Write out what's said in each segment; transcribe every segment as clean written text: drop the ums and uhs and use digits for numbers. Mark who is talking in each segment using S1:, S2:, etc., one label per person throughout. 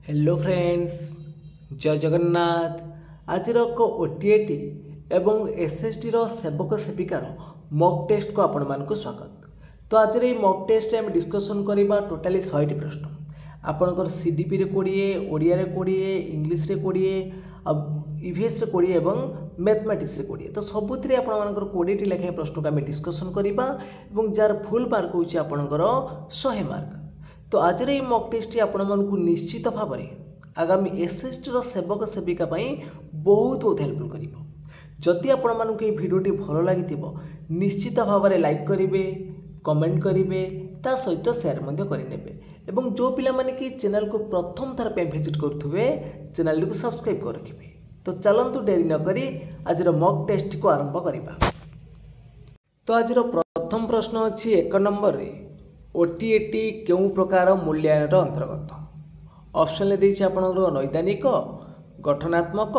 S1: Hello friends, जय जगन्नाथ। आज ओटीएटी एवं एसएसटी सेवक सेविकार मॉक टेस्ट को आपण मानक स्वागत। तो आज ये मॉक टेस्ट आम डिस्कसन करवा टोटाली 100टी प्रश्न आपणकर सीडीपी रे 20, ओडिया रे 20, इंग्लिश रे 20, ईवीएस रे 20 एवं मैथमेटिक्स रे 20। तो सबुथिरे आपण मानकर 20टी लेखाएं प्रश्न को आम डिस्कसन करवा एवं जार फुल मार्क होची आपणकर 100 मार्क। तो आज ये मॉक टेस्ट आपण मानक निश्चित भाव में आगामी एसएसटी सेवक सेविका बहुत बहुत हेल्पफुल करिवो। जदि आपण मानक ये भिडियोटी भल लगी निश्चित भाव में लाइक करेंगे, कमेंट करेंगे, ता सहित शेयर करेंगे एवं जो पिला माने कि चैनल को प्रथम थर पे विजिट करुवे चैनल को सब्सक्राइब कर रखिए। तो चलतु डेरी न करी आज मॉक टेस्ट को आरंभ करवा। तो आज प्रथम प्रश्न अच्छी 1 नंबर रे ओटीएटी केउं प्रकार मूल्यांकन अंतर्गत। ऑप्शन ले देछि आपनकर नैदानिक, गठनात्मक,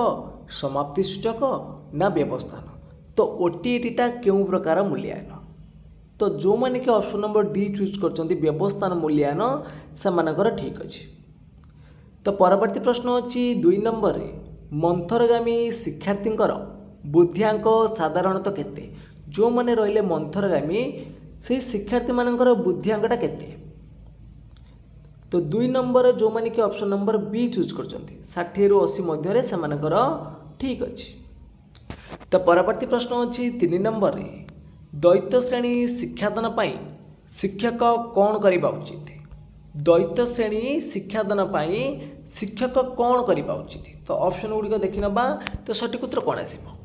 S1: समाप्ति सूचक ना व्यवस्थान। तो ओटीएटी टा केउं प्रकार मूल्यांकन। तो जो माने कि ऑप्शन नंबर डी चूज करछन्ती व्यवस्थान मूल्यांकन सेमानकर ठीक अछि। तो परवर्ती प्रश्न अछि 2 नंबर रे मंथरगामी शिक्षार्थींकर बुद्धिआंक साधारणतः केते। जो माने रहिले मंथरगामी से शिक्षार्थी मानकर बुद्धिआंकटा केते। तो 2 नंबर जो माने कि ऑप्शन नंबर बी चूज करछन्ती 60 रु 80 मध्य रे सेमानकर ठीक अछि। तो परवर्ती प्रश्न अछि 3 नंबर रे द्वैत श्रेणी शिक्षादान पाई शिक्षक कौन करिबा उचित। द्वैत श्रेणी शिक्षादान पाई शिक्षक कौन करिबा उचित। तो ऑप्शन गुड़िक देखि नबा। तो सठिक उत्तर कौन आसीबो।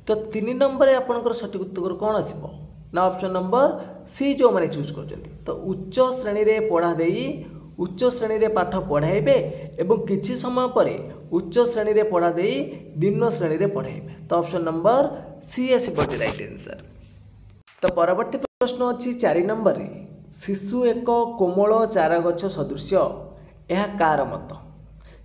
S1: तो 3 नंबर रे आपनकर सठिक उत्तर कौन आसीबो ना ऑप्शन नंबर सी जो माने चूज करछन्ती। तो उच्च श्रेणी रे पढ़ा देई उच्च श्रेणी रे पाठ पढ़ाइबे एवं किछि समय परे उच्च श्रेणी रे पढ़ा देई निम्न श्रेणी रे पढ़ाइबे। तो ऑप्शन नंबर सी आसीबो राइट आंसर। तो परवर्ती प्रश्न अछि 4 नंबर रे शिशु एक कोमल चारा गछ सदृश यह कार मत।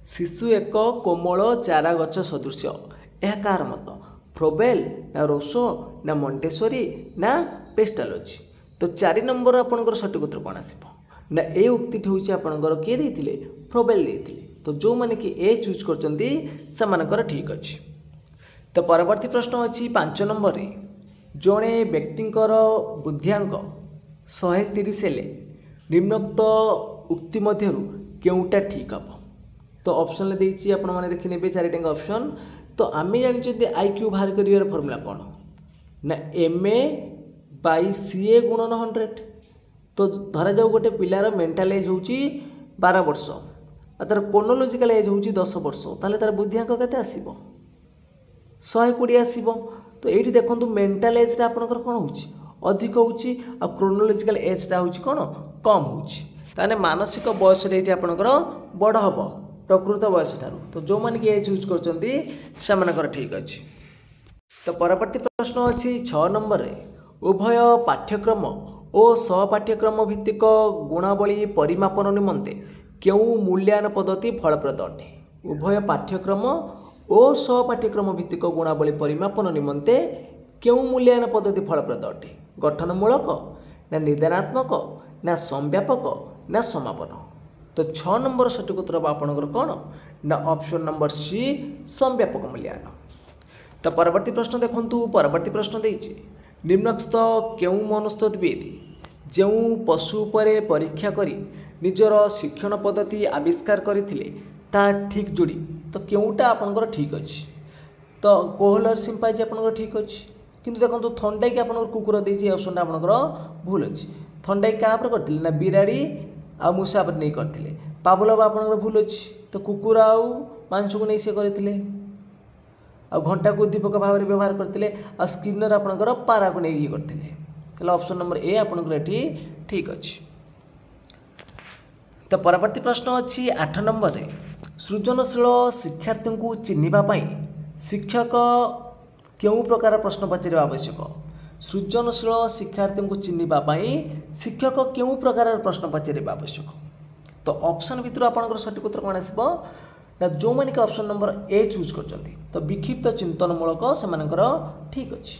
S1: शिशु एक कोमल चारा गछ सदृश यह कार मत। फ्रोबेल ना रोसो ना मोंटेसोरी ना पेस्टालोजी। तो 4 नंबर आपनकर सठिक उत्तर कौन आसीबो ना ए उक्तिटी होची आपनकर के देथिले फ्रोबेल देथिले। तो जो माने कि ए चूज करचंती समानकर ठीक अछि। तो परवर्ती प्रश्न अछि 5 नंबर रे जणे व्यक्तिंकर बुद्धिआंक 130 हेले निम्नोक्त उक्ति मध्यरु केउटा ठीक हबो। तो ऑप्शन ले देछि आपण माने देखि नेबे 4टा ऑप्शन। तो आमे जानिछथि आईक्यू बाहर करिवार फॉर्मूला कोन ना एमए बाई सीए गुणन 100। तो धरा जाऊ गोटे पिलार मेंटल एज होची 12 वर्ष आ तार कोनोलॉजिकल एज होची 10 वर्ष ताले तार बुद्धिआंक केते आसीबो 120 आसीबो। तो एठी देखंतु मेंटल एज ता आपनकर कोन होची अधिक होची आ क्रोनोलॉजिकल एज ता होची कोन कम होची। ताने मानसिक बयस रे एठी आपनकर बड़ हबो प्रकृत बयस ठारू। तो जो माने कि ए चूज करचंती सेमानकर ठीक अछि। तो परवर्ती प्रश्न अछि 6 नंबर रे उभय पाठ्यक्रम और सहपाठ्यक्रम भित्तिक गुणावली परिमापन निमंते केउ मूल्यांकन पद्धति फलप्रद अटे। उभय पाठ्यक्रम और सहपाठ्यक्रम भित्तिक गुणावली परिमापन निमंते केउ मूल्यांकन पद्धति फलप्रद अटे। गठनमूलक ना निदानात्मक ना संव्यापक ना समापन। तो 6 नंबर सठिक उत्तर आपनकर कोन ना ऑप्शन नंबर सी संव्यापक मूल्यांकन। तो परवर्ती प्रश्न देखंतु परवर्ती प्रश्न देछि निम्नलिखित केउ मनस्तत्वविद जो पशु उपरे परीक्षा करी निजर शिक्षण पद्धति आविष्कार करथिले ता ठीक जोड़ी। तो केउटा आपनकर ठीक अछि। तो कोहलर सिंपाजी आपनकर ठीक अछि किंतु देखंतु थंडाई के आपनकर कुकुर देछि ऑप्शन आपनकर भूल अछि। थंडाई का पर करथिले ना बिराड़ी आ मूषा पर नहीं करथिले। पावलोव आपनकर भूल अछि। तो कुकुर आ मांस को नहीं से करथिले आ घंटा को उद्दीपक भाव में व्यवहार करथिले आ स्किनर आपनकर पारा को नहीं करथिले। तले ऑप्शन नंबर ए आपनकर एठी ठीक अछि। तो परवर्ती प्रश्न अछि 8 नंबर रे सृजनशील शिक्षार्थी को चिन्हिबा पई शिक्षक केउ प्रकार प्रश्न पचारिबा आवश्यक। सृजनशील शिक्षार्थी को चिन्हिबा पई शिक्षक केउ प्रकार प्रश्न पचारिबा आवश्यक। तो ऑप्शन भितर आपनकर सठिक उत्तर कोन आसीबो ना जो माने कि ऑप्शन नंबर ए चूज करचंती। तो विक्षिप्त चिंतनमूलक सेमानकर ठीक अछि।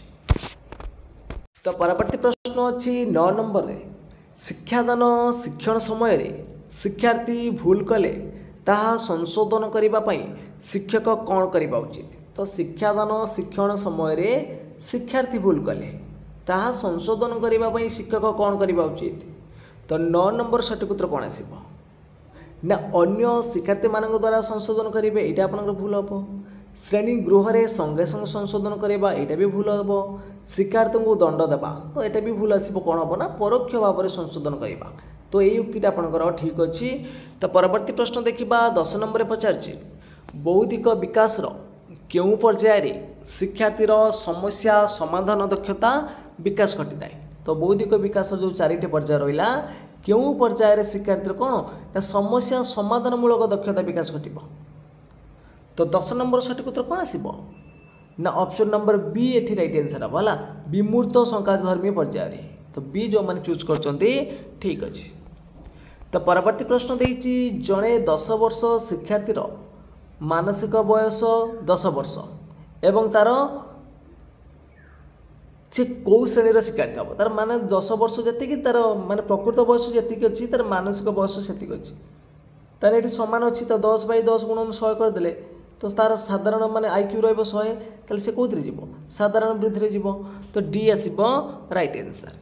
S1: तो परवर्ती प्रश्न अछि 9 नंबर रे शिक्षादान शिक्षण समय रे शिक्षार्थी भूल कले ତାହା ସଂଶୋଧନ କରିବା ପାଇଁ ଶିକ୍ଷକ କ'ଣ କରିବା ଉଚିତ। ତ ଶିକ୍ଷାଦାନ ଶିକ୍ଷଣ ସମୟରେ ଶିକ୍ଷାर्थୀ ଭୁଲ କଲେ ତାହା ସଂଶୋଧନ କରିବା ପାଇଁ ଶିକ୍ଷକ କ'ଣ କରିବା ଉଚିତ। ତ 9 ନମ୍ବର ସଠିକ୍ ଉତ୍ତର କ'ଣ ଆସିବ ନା ଅନ୍ୟ ଶିକ୍ଷାर्थୀମାନଙ୍କ ଦ୍ୱାରା ସଂଶୋଧନ କରିବେ, ଏଇଟା ଆପଣଙ୍କର ଭୁଲ ହେବ। ଶ୍ରେଣୀ ଗୃହରେ ସଙ୍ଗେ ସଙ୍ଗେ ସଂଶୋଧନ କରିବା, ଏଇଟା ବି ଭୁଲ ହେବ। ଶିକ୍ଷାର୍ଥୀଙ୍କୁ ଦଣ୍ଡ ଦେବା, ତ ଏଇଟା ବି ଭୁଲ ଆସିବ। କ'ଣ ହେବ ନା ପରୋକ୍ଷ ଭାବରେ ସଂଶୋଧନ କରିବା। ତ ଏଇ ଉକ୍ତିଟା ଆପଣଙ୍କର ଠିକ୍ ଅଛି। ତ ପରବର୍ତ୍ତୀ ପ୍ରଶ୍ନ ଦେଖିବା 10 ନମ୍ବରରେ ପଚାରିଛି ବୌଦ୍ଧିକ ବିକାଶର କେଉଁ ପର୍ଯ୍ୟାୟରେ ଶିକ୍ଷାର୍ଥୀର ସମସ୍ୟା ସମାଧାନ ଦକ୍ଷତା ବିକାଶ ଘଟିଥାଏ। ତ ବୌଦ୍ଧିକ ବିକାଶ ଯେଉଁ 4ଟି ପର୍ଯ୍ୟାୟ ରହିଲା କେଉଁ ପର୍ଯ୍ୟାୟରେ ଶିକ୍ଷାର୍ଥୀର କ'ଣ ନା ସମସ୍ୟା ସମାଧାନମୂଳକ ଦକ୍ଷତା ବିକାଶ ଘଟିବ। ତ 10 ନମ୍ବର ସଠିକ୍ ଉତ୍ତର କ'ଣ ଆସିବ ନା ଅପସନ୍ ନମ୍ବର ବି ଏଠି ରାଇଟ୍ ଆନ୍ସର୍ ହେବ ହେଲା, ବିମୂର୍ତ୍ତ ସଙ୍କାଧର୍ମୀ ପର୍ଯ୍ୟାୟରେ। ତ ବି ଯେଉଁମାନେ ଚୁଜ୍ କରିଛନ୍ତି ଠିକ୍ ଅଛି। ତ ପରବର୍ତ୍ତୀ ପ୍ରଶ୍ନ ଦେଇଛି ଜଣେ 10 ବର୍ଷ ଶିକ୍ଷାର୍ଥୀର ମାନସିକ ବୟସ 10 ବର୍ଷ ଏବଂ ତାର ସେ କେଉଁ ଶ୍ରେଣୀର ଶିକ୍ଷାର୍ଥୀ ହେବ। ତାର ମାନେ 10 ବର୍ଷ ଯେତିକି ତାର ମାନେ ପ୍ରକୃତ ବୟସ ଯେତିକି ଅଛି ତାର ମାନସିକ ବୟସ ସେତିକି ଅଛି। ତାର ଏଠି ସମାନ ଅଛି। ତ 10/10 ଗୁଣନ 100 କରିଦେଲେ ତ ତାର ସାଧାରଣ ମାନେ IQ ରହିବ 100, ତାହେଲେ ସେ କେଉଁଥିରେ ଯିବ ସାଧାରଣ ବୃଦ୍ଧିରେ ଯିବ। ତ ଡି ଆସିବ ରାଇଟ୍ ଆନ୍ସର୍।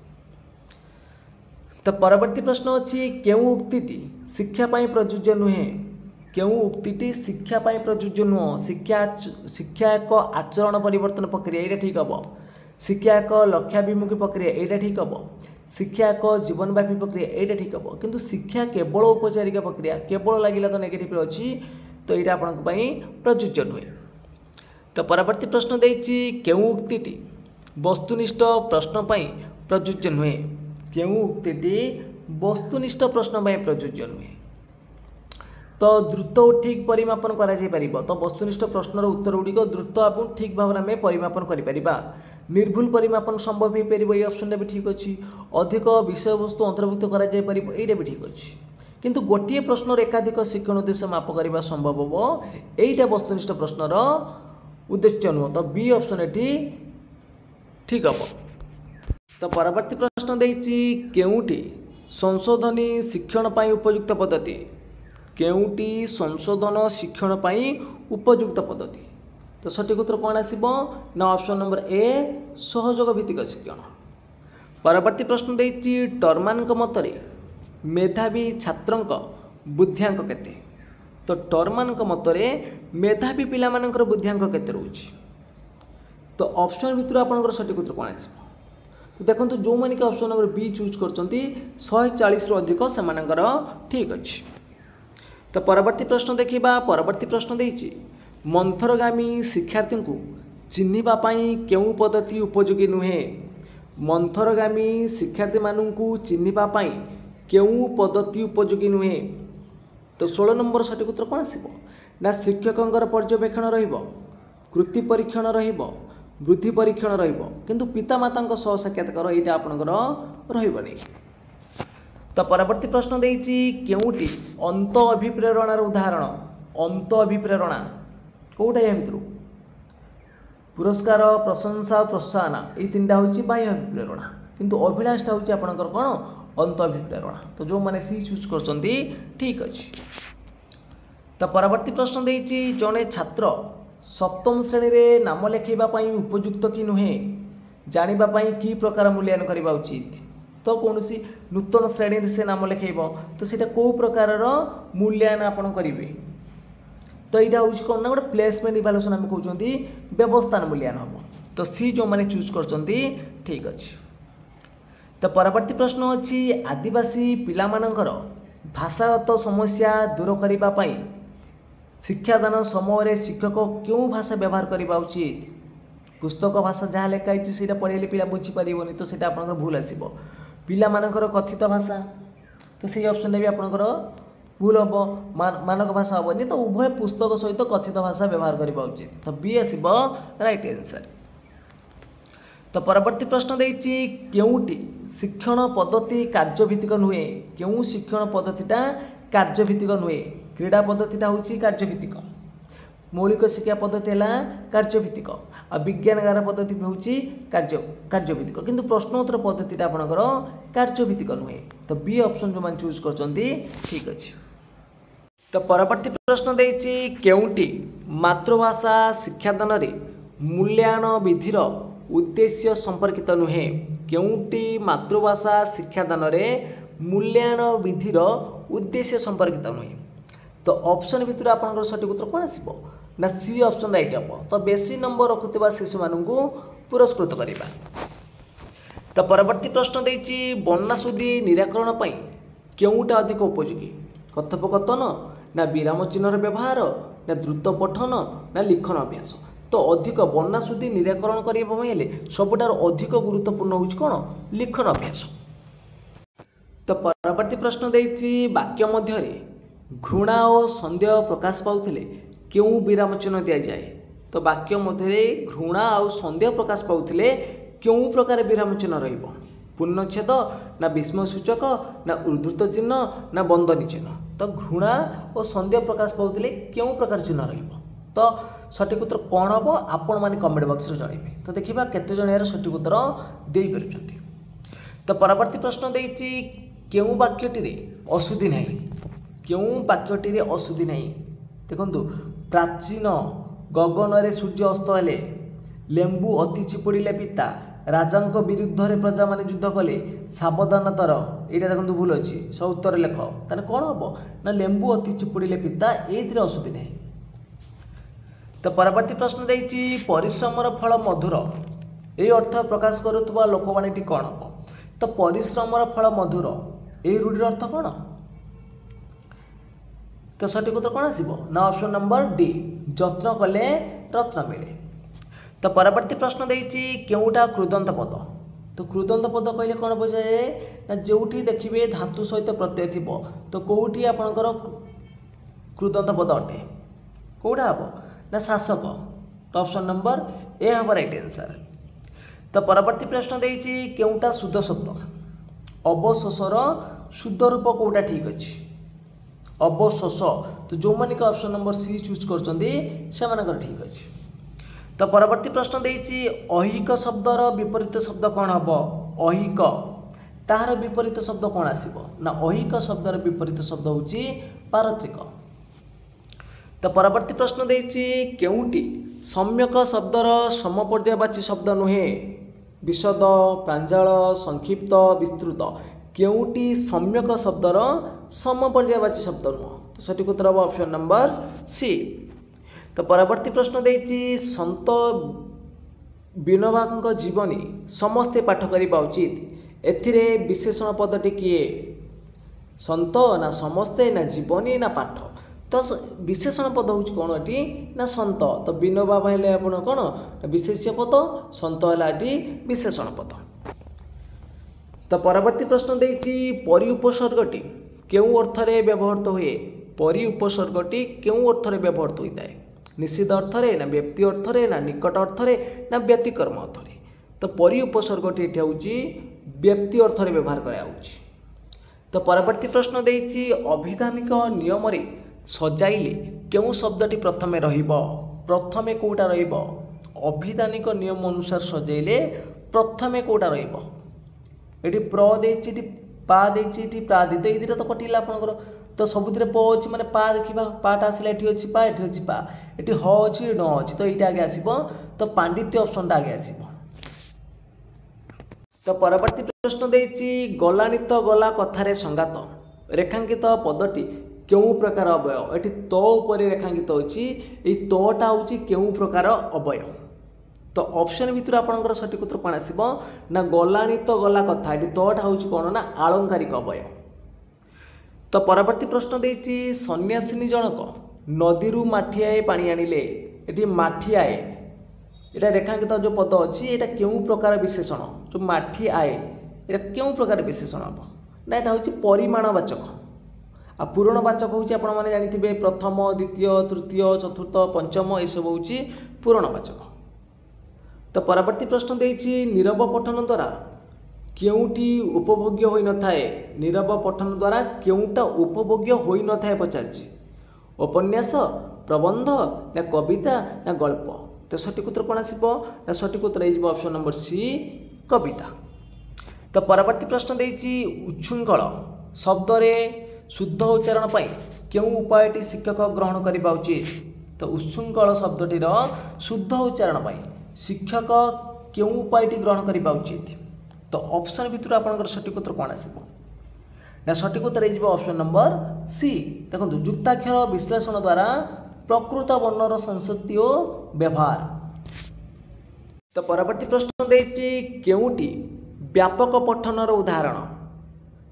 S1: ତ ପରବର୍ତ୍ତୀ ପ୍ରଶ୍ନ ଅଛି କେଉଁ ଉକ୍ତିଟି ଶିକ୍ଷା ପାଇଁ ପ୍ରଯୁଜ୍ୟ ନୁହେଁ। କେଉଁ ଉକ୍ତିଟି ଶିକ୍ଷା ପାଇଁ ପ୍ରଯୁଜ୍ୟ ନୁହଁ। ଶିକ୍ଷା ଏକ ଆଚରଣ ପରିବର୍ତ୍ତନ ପ୍ରକ୍ରିୟା, ଏଇଟା ଠିକ୍ ହେବ। ଶିକ୍ଷା ଏକ ଲକ୍ଷ୍ୟାଭିମୁଖୀ ପ୍ରକ୍ରିୟା, ଏଇଟା ଠିକ୍ ହେବ। ଶିକ୍ଷା ଏକ ଜୀବନବ୍ୟାପୀ ପ୍ରକ୍ରିୟା, ଏଇଟା ଠିକ୍ ହେବ। କିନ୍ତୁ ଶିକ୍ଷା କେବଳ ଔପଚାରିକ ପ୍ରକ୍ରିୟା, କେବଳ ଲାଗିଲା ତ ନେଗେଟିଭ୍ ଅଛି। ତ ଏଇଟା ଆପଣଙ୍କ ପାଇଁ ପ୍ରଯୁଜ୍ୟ ନୁହେଁ। ତ ପରବର୍ତ୍ତୀ ପ୍ରଶ୍ନ ଦେଇଛି କେଉଁ ଉକ୍ତିଟି ବସ୍ତୁନିଷ୍ଠ ପ୍ରଶ୍ନ ପାଇଁ ପ୍ରଯୁଜ୍ୟ ନୁହେଁ। କେଉଁ ଉକ୍ତିଟି ବସ୍ତୁନିଷ୍ଠ ପ୍ରଶ୍ନ ପାଇଁ ପ୍ରଯୁଜ୍ୟ ନୁହେଁ। ତ ଦ୍ରୁତ ଓ ଠିକ୍ ପରିମାପନ କରାଯାଇପାରିବ। ତ ବସ୍ତୁନିଷ୍ଠ ପ୍ରଶ୍ନର ଉତ୍ତର ଗୁଡ଼ିକ ଦ୍ରୁତ ଏବଂ ଠିକ୍ ଭାବରେ ଆମେ ପରିମାପନ କରିପାରିବା। ନିର୍ଭୁଲ ପରିମାପନ ସମ୍ଭବ ହୋଇପାରିବ, ଏଇ ଅପସନ୍ଟା ବି ଠିକ୍ ଅଛି। ଅଧିକ ବିଷୟବସ୍ତୁ ଅନ୍ତର୍ଭୁକ୍ତ କରାଯାଇପାରିବ, ଏଇଟା ବି ଠିକ୍ ଅଛି। କିନ୍ତୁ ଗୋଟିଏ ପ୍ରଶ୍ନର ଏକାଧିକ ଶିକ୍ଷଣ ଉଦ୍ଦେଶ୍ୟ ମାପ କରିବା ସମ୍ଭବ ହେବ, ଏଇଟା ବସ୍ତୁନିଷ୍ଠ ପ୍ରଶ୍ନର ଉଦ୍ଦେଶ୍ୟ ନୁହଁ। ତ ବି ଅପସନ୍ ଏଠି ଠିକ୍ ହେବ। ତ ପରବର୍ତ୍ତୀ ପ୍ରଶ୍ନ ଦେଇଛି କେଉଁଟି ସଂଶୋଧନୀ ଶିକ୍ଷଣ ପାଇଁ ଉପଯୁକ୍ତ ପଦ୍ଧତି। କେଉଁଟି ସଂଶୋଧନ ଶିକ୍ଷଣ ପାଇଁ ଉପଯୁକ୍ତ ପଦ୍ଧତି। ତ ସଠିକ୍ ଉତ୍ତର କ'ଣ ଆସିବ ନା ଅପସନ୍ ନମ୍ବର ଏ ସହଯୋଗ ଭିତ୍ତିକ ଶିକ୍ଷଣ। ପରବର୍ତ୍ତୀ ପ୍ରଶ୍ନ ଦେଇଛି ଟର୍ମାନଙ୍କ ମତରେ ମେଧାବୀ ଛାତ୍ରଙ୍କ ବୁଦ୍ଧିଆଙ୍କ କେତେ। ତ ଟର୍ମାନଙ୍କ ମତରେ ମେଧାବୀ ପିଲାମାନଙ୍କର ବୁଦ୍ଧିଆଙ୍କ କେତେ ରହୁଛି। ତ ଅପସନ୍ ଭିତରୁ ଆପଣଙ୍କର ସଠିକ୍ ଉତ୍ତର କ'ଣ ଆସିବ। ତ ଦେଖନ୍ତୁ ଯେଉଁମାନେ କି ଅପସନ୍ ନମ୍ବର ବି ଚୁଜ୍ କରିଛନ୍ତି 140ରୁ ଅଧିକ ସେମାନଙ୍କର ଠିକ୍ ଅଛି। ତ ପରବର୍ତ୍ତୀ ପ୍ରଶ୍ନ ଦେଖିବା। ପରବର୍ତ୍ତୀ ପ୍ରଶ୍ନ ଦେଇଛି ମନ୍ଥରଗାମୀ ଶିକ୍ଷାର୍ଥୀଙ୍କୁ ଚିହ୍ନିବା ପାଇଁ କେଉଁ ପଦ୍ଧତି ଉପଯୋଗୀ ନୁହେଁ। ମନ୍ଥରଗାମୀ ଶିକ୍ଷାର୍ଥୀମାନଙ୍କୁ ଚିହ୍ନିବା ପାଇଁ କେଉଁ ପଦ୍ଧତି ଉପଯୋଗୀ ନୁହେଁ। ତ 16 ନମ୍ବର ସଠିକ୍ ଉତ୍ତର କ'ଣ ଆସିବ ନା ଶିକ୍ଷକଙ୍କର ପର୍ଯ୍ୟବେକ୍ଷଣ ରହିବ, କୃତି ପରୀକ୍ଷଣ ରହିବ, ବୃଦ୍ଧି ପରୀକ୍ଷଣ ରହିବ, କିନ୍ତୁ ପିତାମାତାଙ୍କ ସହ ସାକ୍ଷାତକାର ଏଇଟା ଆପଣଙ୍କର ରହିବନି। ତ ପରବର୍ତ୍ତୀ ପ୍ରଶ୍ନ ଦେଇଛି କେଉଁଟି ଅନ୍ତ ଅଭିପ୍ରେରଣାର ଉଦାହରଣ। ଅନ୍ତ ଅଭିପ୍ରେରଣା କେଉଁଟା ଏହା ଭିତରୁ ପୁରସ୍କାର, ପ୍ରଶଂସା, ପ୍ରୋତ୍ସାହନ, ଏଇ ତିନିଟା ହେଉଛି ବାହ୍ୟ ଅଭିପ୍ରେରଣା, କିନ୍ତୁ ଅଭିଳାଷଟା ହେଉଛି ଆପଣଙ୍କର କ'ଣ ଅନ୍ତ ଅଭିପ୍ରେରଣା। ତ ଯେଉଁମାନେ ସି ଚୁଜ୍ କରୁଛନ୍ତି ଠିକ୍ ଅଛି। ତ ପରବର୍ତ୍ତୀ ପ୍ରଶ୍ନ ଦେଇଛି ଜଣେ ଛାତ୍ର ସପ୍ତମ ଶ୍ରେଣୀରେ ନାମ ଲେଖାଇବା ପାଇଁ ଉପଯୁକ୍ତ କି ନୁହେଁ ଜାଣିବା ପାଇଁ କି ପ୍ରକାର ମୂଲ୍ୟାୟନ କରିବା ଉଚିତ। ତ କୌଣସି ନୂତନ ଶ୍ରେଣୀରେ ସେ ନାମ ଲେଖାଇବ ତ ସେଇଟା କେଉଁ ପ୍ରକାରର ମୂଲ୍ୟାୟନ ଆପଣ କରିବେ। ତ ଏଇଟା ହେଉଛି କ'ଣ ନା ଗୋଟେ ପ୍ଲେସମେଣ୍ଟ ଇଭାଲୁଏସନ୍ ଆମେ କହୁଛନ୍ତି, ବ୍ୟବସ୍ଥାନ ମୂଲ୍ୟାୟନ ହେବ। ତ ସି ଯେଉଁମାନେ ଚୁଜ୍ କରୁଛନ୍ତି ଠିକ୍ ଅଛି। ତ ପରବର୍ତ୍ତୀ ପ୍ରଶ୍ନ ଅଛି ଆଦିବାସୀ ପିଲାମାନଙ୍କର ଭାଷାଗତ ସମସ୍ୟା ଦୂର କରିବା ପାଇଁ ଶିକ୍ଷାଦାନ ସମୟରେ ଶିକ୍ଷକ କେଉଁ ଭାଷା ବ୍ୟବହାର କରିବା ଉଚିତ। ପୁସ୍ତକ ଭାଷା ଯାହା ଲେଖା ହେଇଛି ସେଇଟା ପଢ଼େଇଲେ ପିଲା ବୁଝିପାରିବନି, ତ ସେଇଟା ଆପଣଙ୍କର ଭୁଲ ଆସିବ। ପିଲାମାନଙ୍କର କଥିତ ଭାଷା, ତ ସେଇ ଅପସନ୍ଟା ବି ଆପଣଙ୍କର ଭୁଲ ହେବ, ମାନକ ଭାଷା ହେବନି। ତ ଉଭୟ ପୁସ୍ତକ ସହିତ କଥିତ ଭାଷା ବ୍ୟବହାର କରିବା ଉଚିତ। ତ ବି ଆସିବ ରାଇଟ୍ ଆନ୍ସର୍। ତ ପରବର୍ତ୍ତୀ ପ୍ରଶ୍ନ ଦେଇଛି କେଉଁଟି ଶିକ୍ଷଣ ପଦ୍ଧତି କାର୍ଯ୍ୟଭିତ୍ତିକ ନୁହେଁ। କେଉଁ ଶିକ୍ଷଣ ପଦ୍ଧତିଟା କାର୍ଯ୍ୟଭିତ୍ତିକ ନୁହେଁ। କ୍ରୀଡ଼ା ପଦ୍ଧତିଟା ହେଉଛି କାର୍ଯ୍ୟଭିତ୍ତିକ, ମୌଳିକ ଶିକ୍ଷା ପଦ୍ଧତି ହେଲା କାର୍ଯ୍ୟଭିତ୍ତିକ, ଆଉ ବିଜ୍ଞାନଗାର ପଦ୍ଧତି ହେଉଛି କାର୍ଯ୍ୟଭିତ୍ତିକ, କିନ୍ତୁ ପ୍ରଶ୍ନୋତ୍ତର ପଦ୍ଧତିଟା ଆପଣଙ୍କର କାର୍ଯ୍ୟଭିତ୍ତିକ ନୁହେଁ। ତ ବି ଅପସନ୍ ଯେଉଁମାନେ ଚୁଜ୍ କରିଛନ୍ତି ଠିକ୍ ଅଛି। तो परवर्ती प्रश्न देछि केउटी मातृभाषा शिक्षादान रे मूल्यांकन विधिर उद्देश्य संपर्कित नुहे। केउटी मातृभाषा शिक्षादान रे मूल्यांकन विधिर उद्देश्य संपर्कित नुहे। तो ऑप्शन भितर आपनकर सठिक उत्तर कोन आसीबो ना सी ऑप्शन राइट हम। तो बेसी नंबर रखुवा शिशु मानू पुरस्कृत करवा। तो परवर्ती प्रश्न देछि बन्ना सुधी निराकरण पई केउटा अधिक उपयोगी। कथोपकथन ना विराम चिन्हर व्यवहार ना द्रुत पठन ना लिखन अभ्यास। तो अधिक बन्ना सुधी निराकरण करने सबुठार अधिक गुरुत्वपूर्ण होछि कोन लिखन अभ्यास। तो परवर्ती प्रश्न देछि वाक्य मध्य घृणा और सन्देह प्रकाश पाउथिले केउ विराम चिन्ह दिया जाए। तो वाक्य मध्य घृणा और सन्देह प्रकाश पाउथिले केउ प्रकार विराम चिन्ह रहिबो। पूर्णच्छेद ना विस्मय सूचक ना उद्धृत चिन्ह ना बंदनी चिन्ह। तो घृणा और सन्देह प्रकाश पाउथिले केउ प्रकार चिन्ह रहिबो। तो सठिक उत्तर कौन हम आपण मैंने कमेंट बॉक्स रे जणाइबे। तो देखिबा केते जण यार सठिक उत्तर देई परछंती। तो परवर्ती प्रश्न देछि केउ वाक्यटी रे अशुद्धि नाही। केउ वाक्यटी रे अशुद्धि नाही। देखंतु प्राचीन गगन रे सूर्य अस्त हेले लेंबू अति चिपुड़िले पिता राजांक विरुद्ध रे प्रजा माने युद्ध कले सावधानतर एटा देखंतु भूल अछि सब उत्तर लेख। ताने कोन हबो ना लेंबू अति चिपुड़िले पिता एथिरे अशुद्धि नाही। तो परवर्ती प्रश्न देछि परिश्रमर फल मधुर ए अर्थ प्रकाश करुवा लोकवाणीटी कौन हम। तो परिश्रमर फल मधुर ए रूढ़िर अर्थ कौन। तो सठिक उत्तर कौन आसीबो ना ऑप्शन नंबर डी जत्न कले रत्न मिले। तो परवर्ती प्रश्न देछि केउटा कृदंत पद। तो कृदंत पद कहले कौन बुझाए ना जोठी देखिबे धातु सहित प्रत्यय थिबो। तो कोउठी आपनकर कृदंत पद अटे कोउटा हबो ना शासक। तो ऑप्शन नंबर ए हम राइट आंसर। तो परवर्ती प्रश्न देछि केउटा शुद्ध शब्द। अवशोषर शुद्ध रूप कोउटा ठीक अछि अवशोष। तो जो मानिक ऑप्शन नंबर सी चूज करछंदी से मानकर ठीक अछि। तो परवर्ती प्रश्न देछि अहिक शब्दर विपरीत शब्द कौन हम। अहिक तार विपरीत शब्द कौन आसीबो ना अहिक शब्दर विपरीत शब्द होछि पारत्रिक। तो परवर्ती प्रश्न देछि केउटी सम्यक शब्दर समपर्यायवाची शब्द नुहे। विशद प्रांजल संक्षिप्त विस्तृत केउटी सम्यक शब्दर समपर्यायवाची शब्द नुह। तो सठिक उत्तर हम ऑप्शन नंबर सी। तो परवर्ती प्रश्न देछि संत विनोबांक जीवनी समस्ते पाठ करिबा उचित एथिरे विशेषण पदटी किए संत ना समस्ते ना जीवनी ना पाठ। तो विशेषण पद हूँ कौन एटी ना संत। तो विनोबा हेले आपण कौन विशेष्य पद संत है एटी विशेषण पद। तो परवर्ती प्रश्न देछि परि उपसर्गटी केउ अर्थ रे व्यवहृत हुए। परि उपसर्गटी केउ अर्थ रे व्यवहृत होता है निषिद्ध अर्थ रे ना व्यक्ति अर्थ रे ना निकट अर्थ रे ना व्यतिकर्म अर्थ रे। तो परि उपसर्गटी एठी होउची व्यक्ति अर्थ रे व्यवहार करा होउची। तो परवर्ती प्रश्न देछि अभिधानिक नियम रे सजाइले केउ शब्दटी प्रथमे रहिबो। प्रथमे कोउटा रहिबो अभिधानिक नियम अनुसार सजाइले प्रथमे कोउटा रहिबो। एटी प्र देछि एटी पा देछि एटी प्रा दे। तो ए दिटा तो कटिला आपनकर। तो सबुथिरे प अछि माने पा देखिबा पाटा आसिला एठी अछि पा एठी अछि पा एठी ह अछि न अछि। तो एटा आगे आसीबो। तो पांडित्य ऑप्शन टा आगे आसीबो। तो परवर्ती प्रश्न देछि गलानी तो गला कथारे संगात रेखांकित पदटी केउ प्रकार अवयव। एठी तो ऊपर रेखांकित अछि ए तोटा होछि केउ प्रकार अवयव। तो ऑप्शन भितर आपनकर सठिक उत्तर कोन आसीबो ना गलानी तो गला कथा एठी तोटा होछि कोन ना आलंकारिक अवयव। तो परवर्ती प्रश्न देछि सन्यासिनी जनक नदीरू माठियाए पानी आनिले एठी माठियाए एटा रेखांकित जो पद अछि एटा केउ प्रकार विशेषण जो माठी आए एटा केउ प्रकार विशेषण हबो ना एटा होछि परिमाणवाचक। आ पूरणवाचक होछि आपण माने जानिथिबे प्रथम द्वितीय तृतीय चतुर्थ पंचम ए सब होछि पूरणवाचक। तो परवर्ती प्रश्न देछि नीरव पठन द्वारा केउटी उपभोग्य होई न थाए। नीरव पठन द्वारा केउटा उपभोग्य होई न थाए पचारछि उपन्यास प्रबंध ना कविता ना गल्प। तो सठिक उत्तर कोन आसीबो ना सठिक उत्तर आइबो ऑप्शन नंबर सी कविता। तो परवर्ती प्रश्न देछि उच्छृंखल शब्द रे शुद्ध उच्चारण पाई क्यों उपायटी शिक्षक ग्रहण करने उचित तो उच्छृंखल शब्दटीर शुद्ध उच्चारण पर शिक्षक क्यों उपायटी ग्रहण करने उचित तो ऑप्शन भितर आपंकर सठिक उत्तर कौन आसो ना सठिक उत्तर ऑप्शन नंबर सी देखो युक्ताक्षर विश्लेषण द्वारा प्रकृत वर्णर संस्कृति और व्यवहार। तो परवर्ती प्रश्न देछि केउटी व्यापक पठनर उदाहरण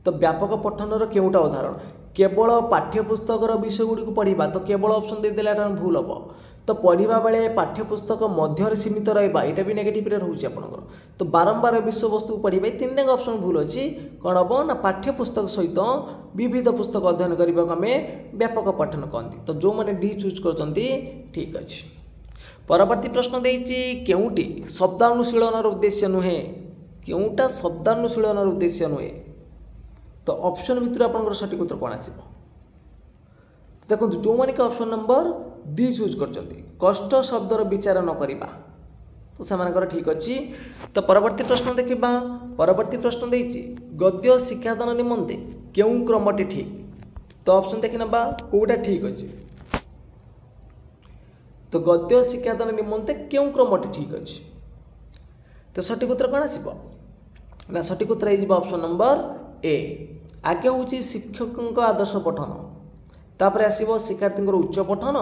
S1: तो व्यापक पठनर केउटा उदाहरण केवल पाठ्यपुस्तकर विषय गुड़ी को पढ़ा तो केवल ऑप्शन देदेला भूल हम तो पढ़ा बेले पाठ्यपुस्तक मध्य सीमित रहा यहाँ भी नेगेटिव रोचे आपंकर तो बारंबार विषय वस्तु को पढ़े तीन टाक ऑप्शन भूल अच्छी कौन हम ना पाठ्यपुस्तक सहित विविध पुस्तक अध्ययन करने को आम व्यापक पठन कहते तो जो मैंने डी चूज कर ठीक अच्छे। परवर्ती प्रश्न देछि केउटी शब्दानुशीलनर उद्देश्य नुहे केउटा शब्दानुशीलनर उद्देश्य नुहे तो ऑप्शन भितर आपंकर सठिक उत्तर कौन आसो देखो जो मैंने कि ऑप्शन नंबर डी चूज कर कष्ट शब्दर विचार न करवा तो से ठीक अच्छी। तो परवर्ती प्रश्न देखा परवर्ती प्रश्न देछि गद्य शिक्षादान निमंते केउ क्रमटी ठीक तो ऑप्शन देखि नबा कोउटा ठीक अच्छे तो गद्य शिक्षादान निमंते क्यों क्रमटी ठीक अच्छे तो सठिक उत्तर कौन आसो ना सठिक उत्तर हो ऑप्शन नंबर ए आगे हूँ शिक्षक आदर्श पठन तापर आसो शिक्षार्थी उच्च पठन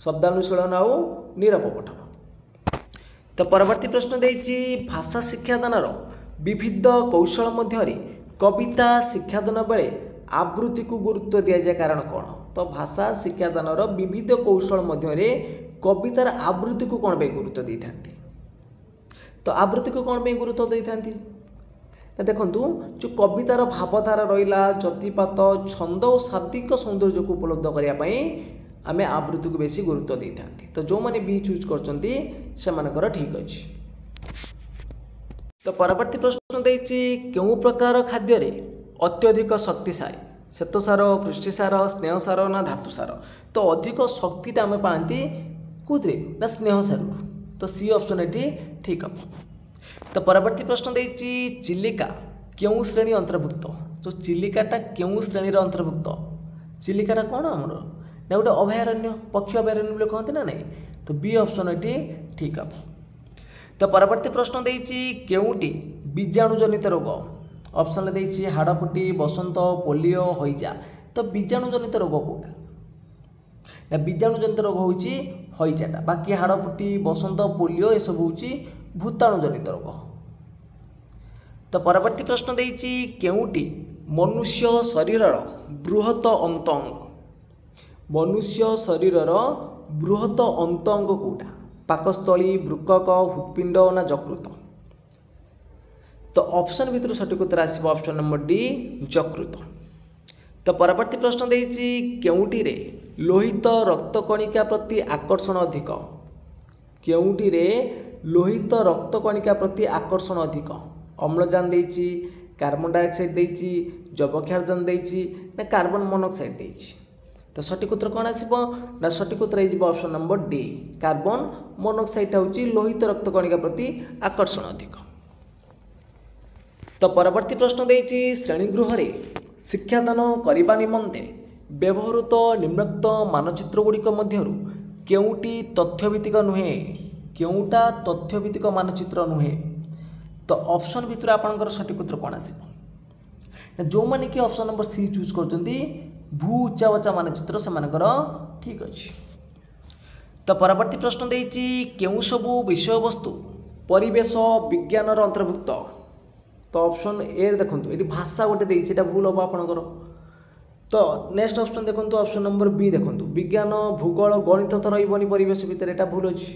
S1: शब्दानुशीलन आउ नीरव पठन। तो परवर्ती प्रश्न देछि भाषा शिक्षादानर विविध कौशल मध्य कविता शिक्षादान बेले आवृत्ति को गुरुत्व दि जाए कारण कौन तो भाषा शिक्षादानर विविध कौशल मध्य कवितार आवृत्ति को कौन पे गुरुत्व दे था तो आवृत्ति को कौन पे गुरुत्व दे था देखु जो कवितार भावधारा रहा जतिपात छंद और शाब्दिक सौंदर्य को उपलब्ध करने आम आवृत्ति को बेसी गुरुत्व दे था तो जो मैंने बी चूज कर ठीक अच्छे। तो परवर्ती प्रश्न देछि क्यों प्रकार खाद्य अत्यधिक शक्तिशाली श्वेतसार पुष्टिसार स्नेहसार ना धातुसार तो अधिक शक्तिटा आम पाती कौन ना स्नेहसार तो सी ऑप्शन ये ठीक हम। तो परवर्ती प्रश्न देछि चिलिका क्यों श्रेणी अंतर्भुक्त तो चिलिकाटा क्यों श्रेणी अंतर्भुक्त चिलिकाटा कौन आमर ना गोटे अभयारण्य पक्षी अभयारण्य बोले कहते ना नहीं तो बी ऑप्शन ये ठीक हम। तो परवर्ती प्रश्न देछि केउटी बीजाणुजनित रोग ऑप्शन देछि हाड़फुटी बसंत पोलियो हईजा तो बीजाणुजनित रोग कौटा ना बीजाणुजनित रोग हूँ हईजाटा बाकी हाड़फुटी बसंत पोलियो ये सब हूँ भूताणुजनित रोग। तो परवर्ती प्रश्न देछि केउटी मनुष्य शरीरर बृहत अंतअंग मनुष्य शरीरर बृहत अंतअंग कौटा पाकस्थली बृकक हृत्पिंड ना यकृत तो ऑप्शन भितर सठिक उत्तर आसो ऑप्शन नंबर डी यकृत। तो परवर्ती प्रश्न देछि केउटी रे लोहित रक्त कणिका प्रति आकर्षण अधिक केउटी रे लोहित रक्त कणिका प्रति आकर्षण अधिक अम्लजान देछि कार्बन डाइऑक्साइड देछि जबक्षारजान देछि ना कार्बन मोनोक्साइड देछि तो सठिक उत्तर कौन आसो ना सठिक उत्तर हो option number D carbon monoxide हूँ लोहित रक्त कणिका प्रति आकर्षण अधिक। तो परवर्ती प्रश्न देछि श्रेणीगृह शिक्षादान करने निमंते व्यवहृत निम्नोक्त मानचित्र गुड़िक मध्यरु केउटी तथ्यभित्तिक नुहे केउटा तथ्यभित्तिक मानचित्र नुहे तो ऑप्शन भितर आपंकर सठिक उत्तर कौन आसो जो मैंने कि ऑप्शन नंबर सी चूज कर भू उच्चा बच्चा मानचित्र से ठीक अच्छे। तो परवर्ती प्रश्न देछि केउ सबु विषय वस्तु परिवेश विज्ञान अंतर्भुक्त तो ऑप्शन ए देखो ये भाषा गोटे देटा भूल हम आपंकर तो नेक्स्ट ऑप्शन देखो ऑप्शन नंबर बी देखो विज्ञान भूगोल गणित तो रही परिवेश भितर यहाँ भूल अच्छी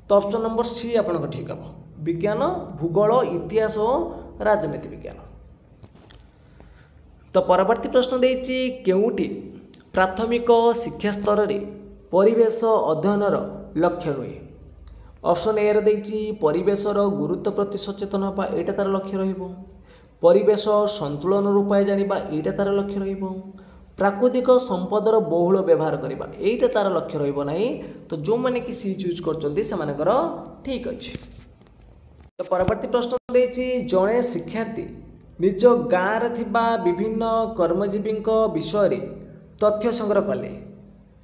S1: तो ऑप्शन नंबर सी आपंकर ठीक हम विज्ञान भूगोल इतिहास और राजनीति विज्ञान। तो परवर्ती प्रश्न देछि केउटी प्राथमिक शिक्षा स्तर रे परिवेश अध्ययनर लक्ष्य रुहे ऑप्शन ए देछि परिवेशर गुरुत्व प्रति सचेतन होगा यहाँ तार लक्ष्य रहिबो परिवेश संतुलन उपाय जानिबा यहाँ तार लक्ष्य रहिबो प्राकृतिक संपदर बहुल व्यवहार करवा यहाँ तार लक्ष्य रहिबो नहीं तो जो मैंने कि सी चूज करछन्ती सेमानकर ठीक अच्छे। तो परवर्ती प्रश्न देछि जड़े शिक्षार्थी निज गाँव रे थिबा विभिन्न कर्मजीवी विषय तथ्य संग्रह कले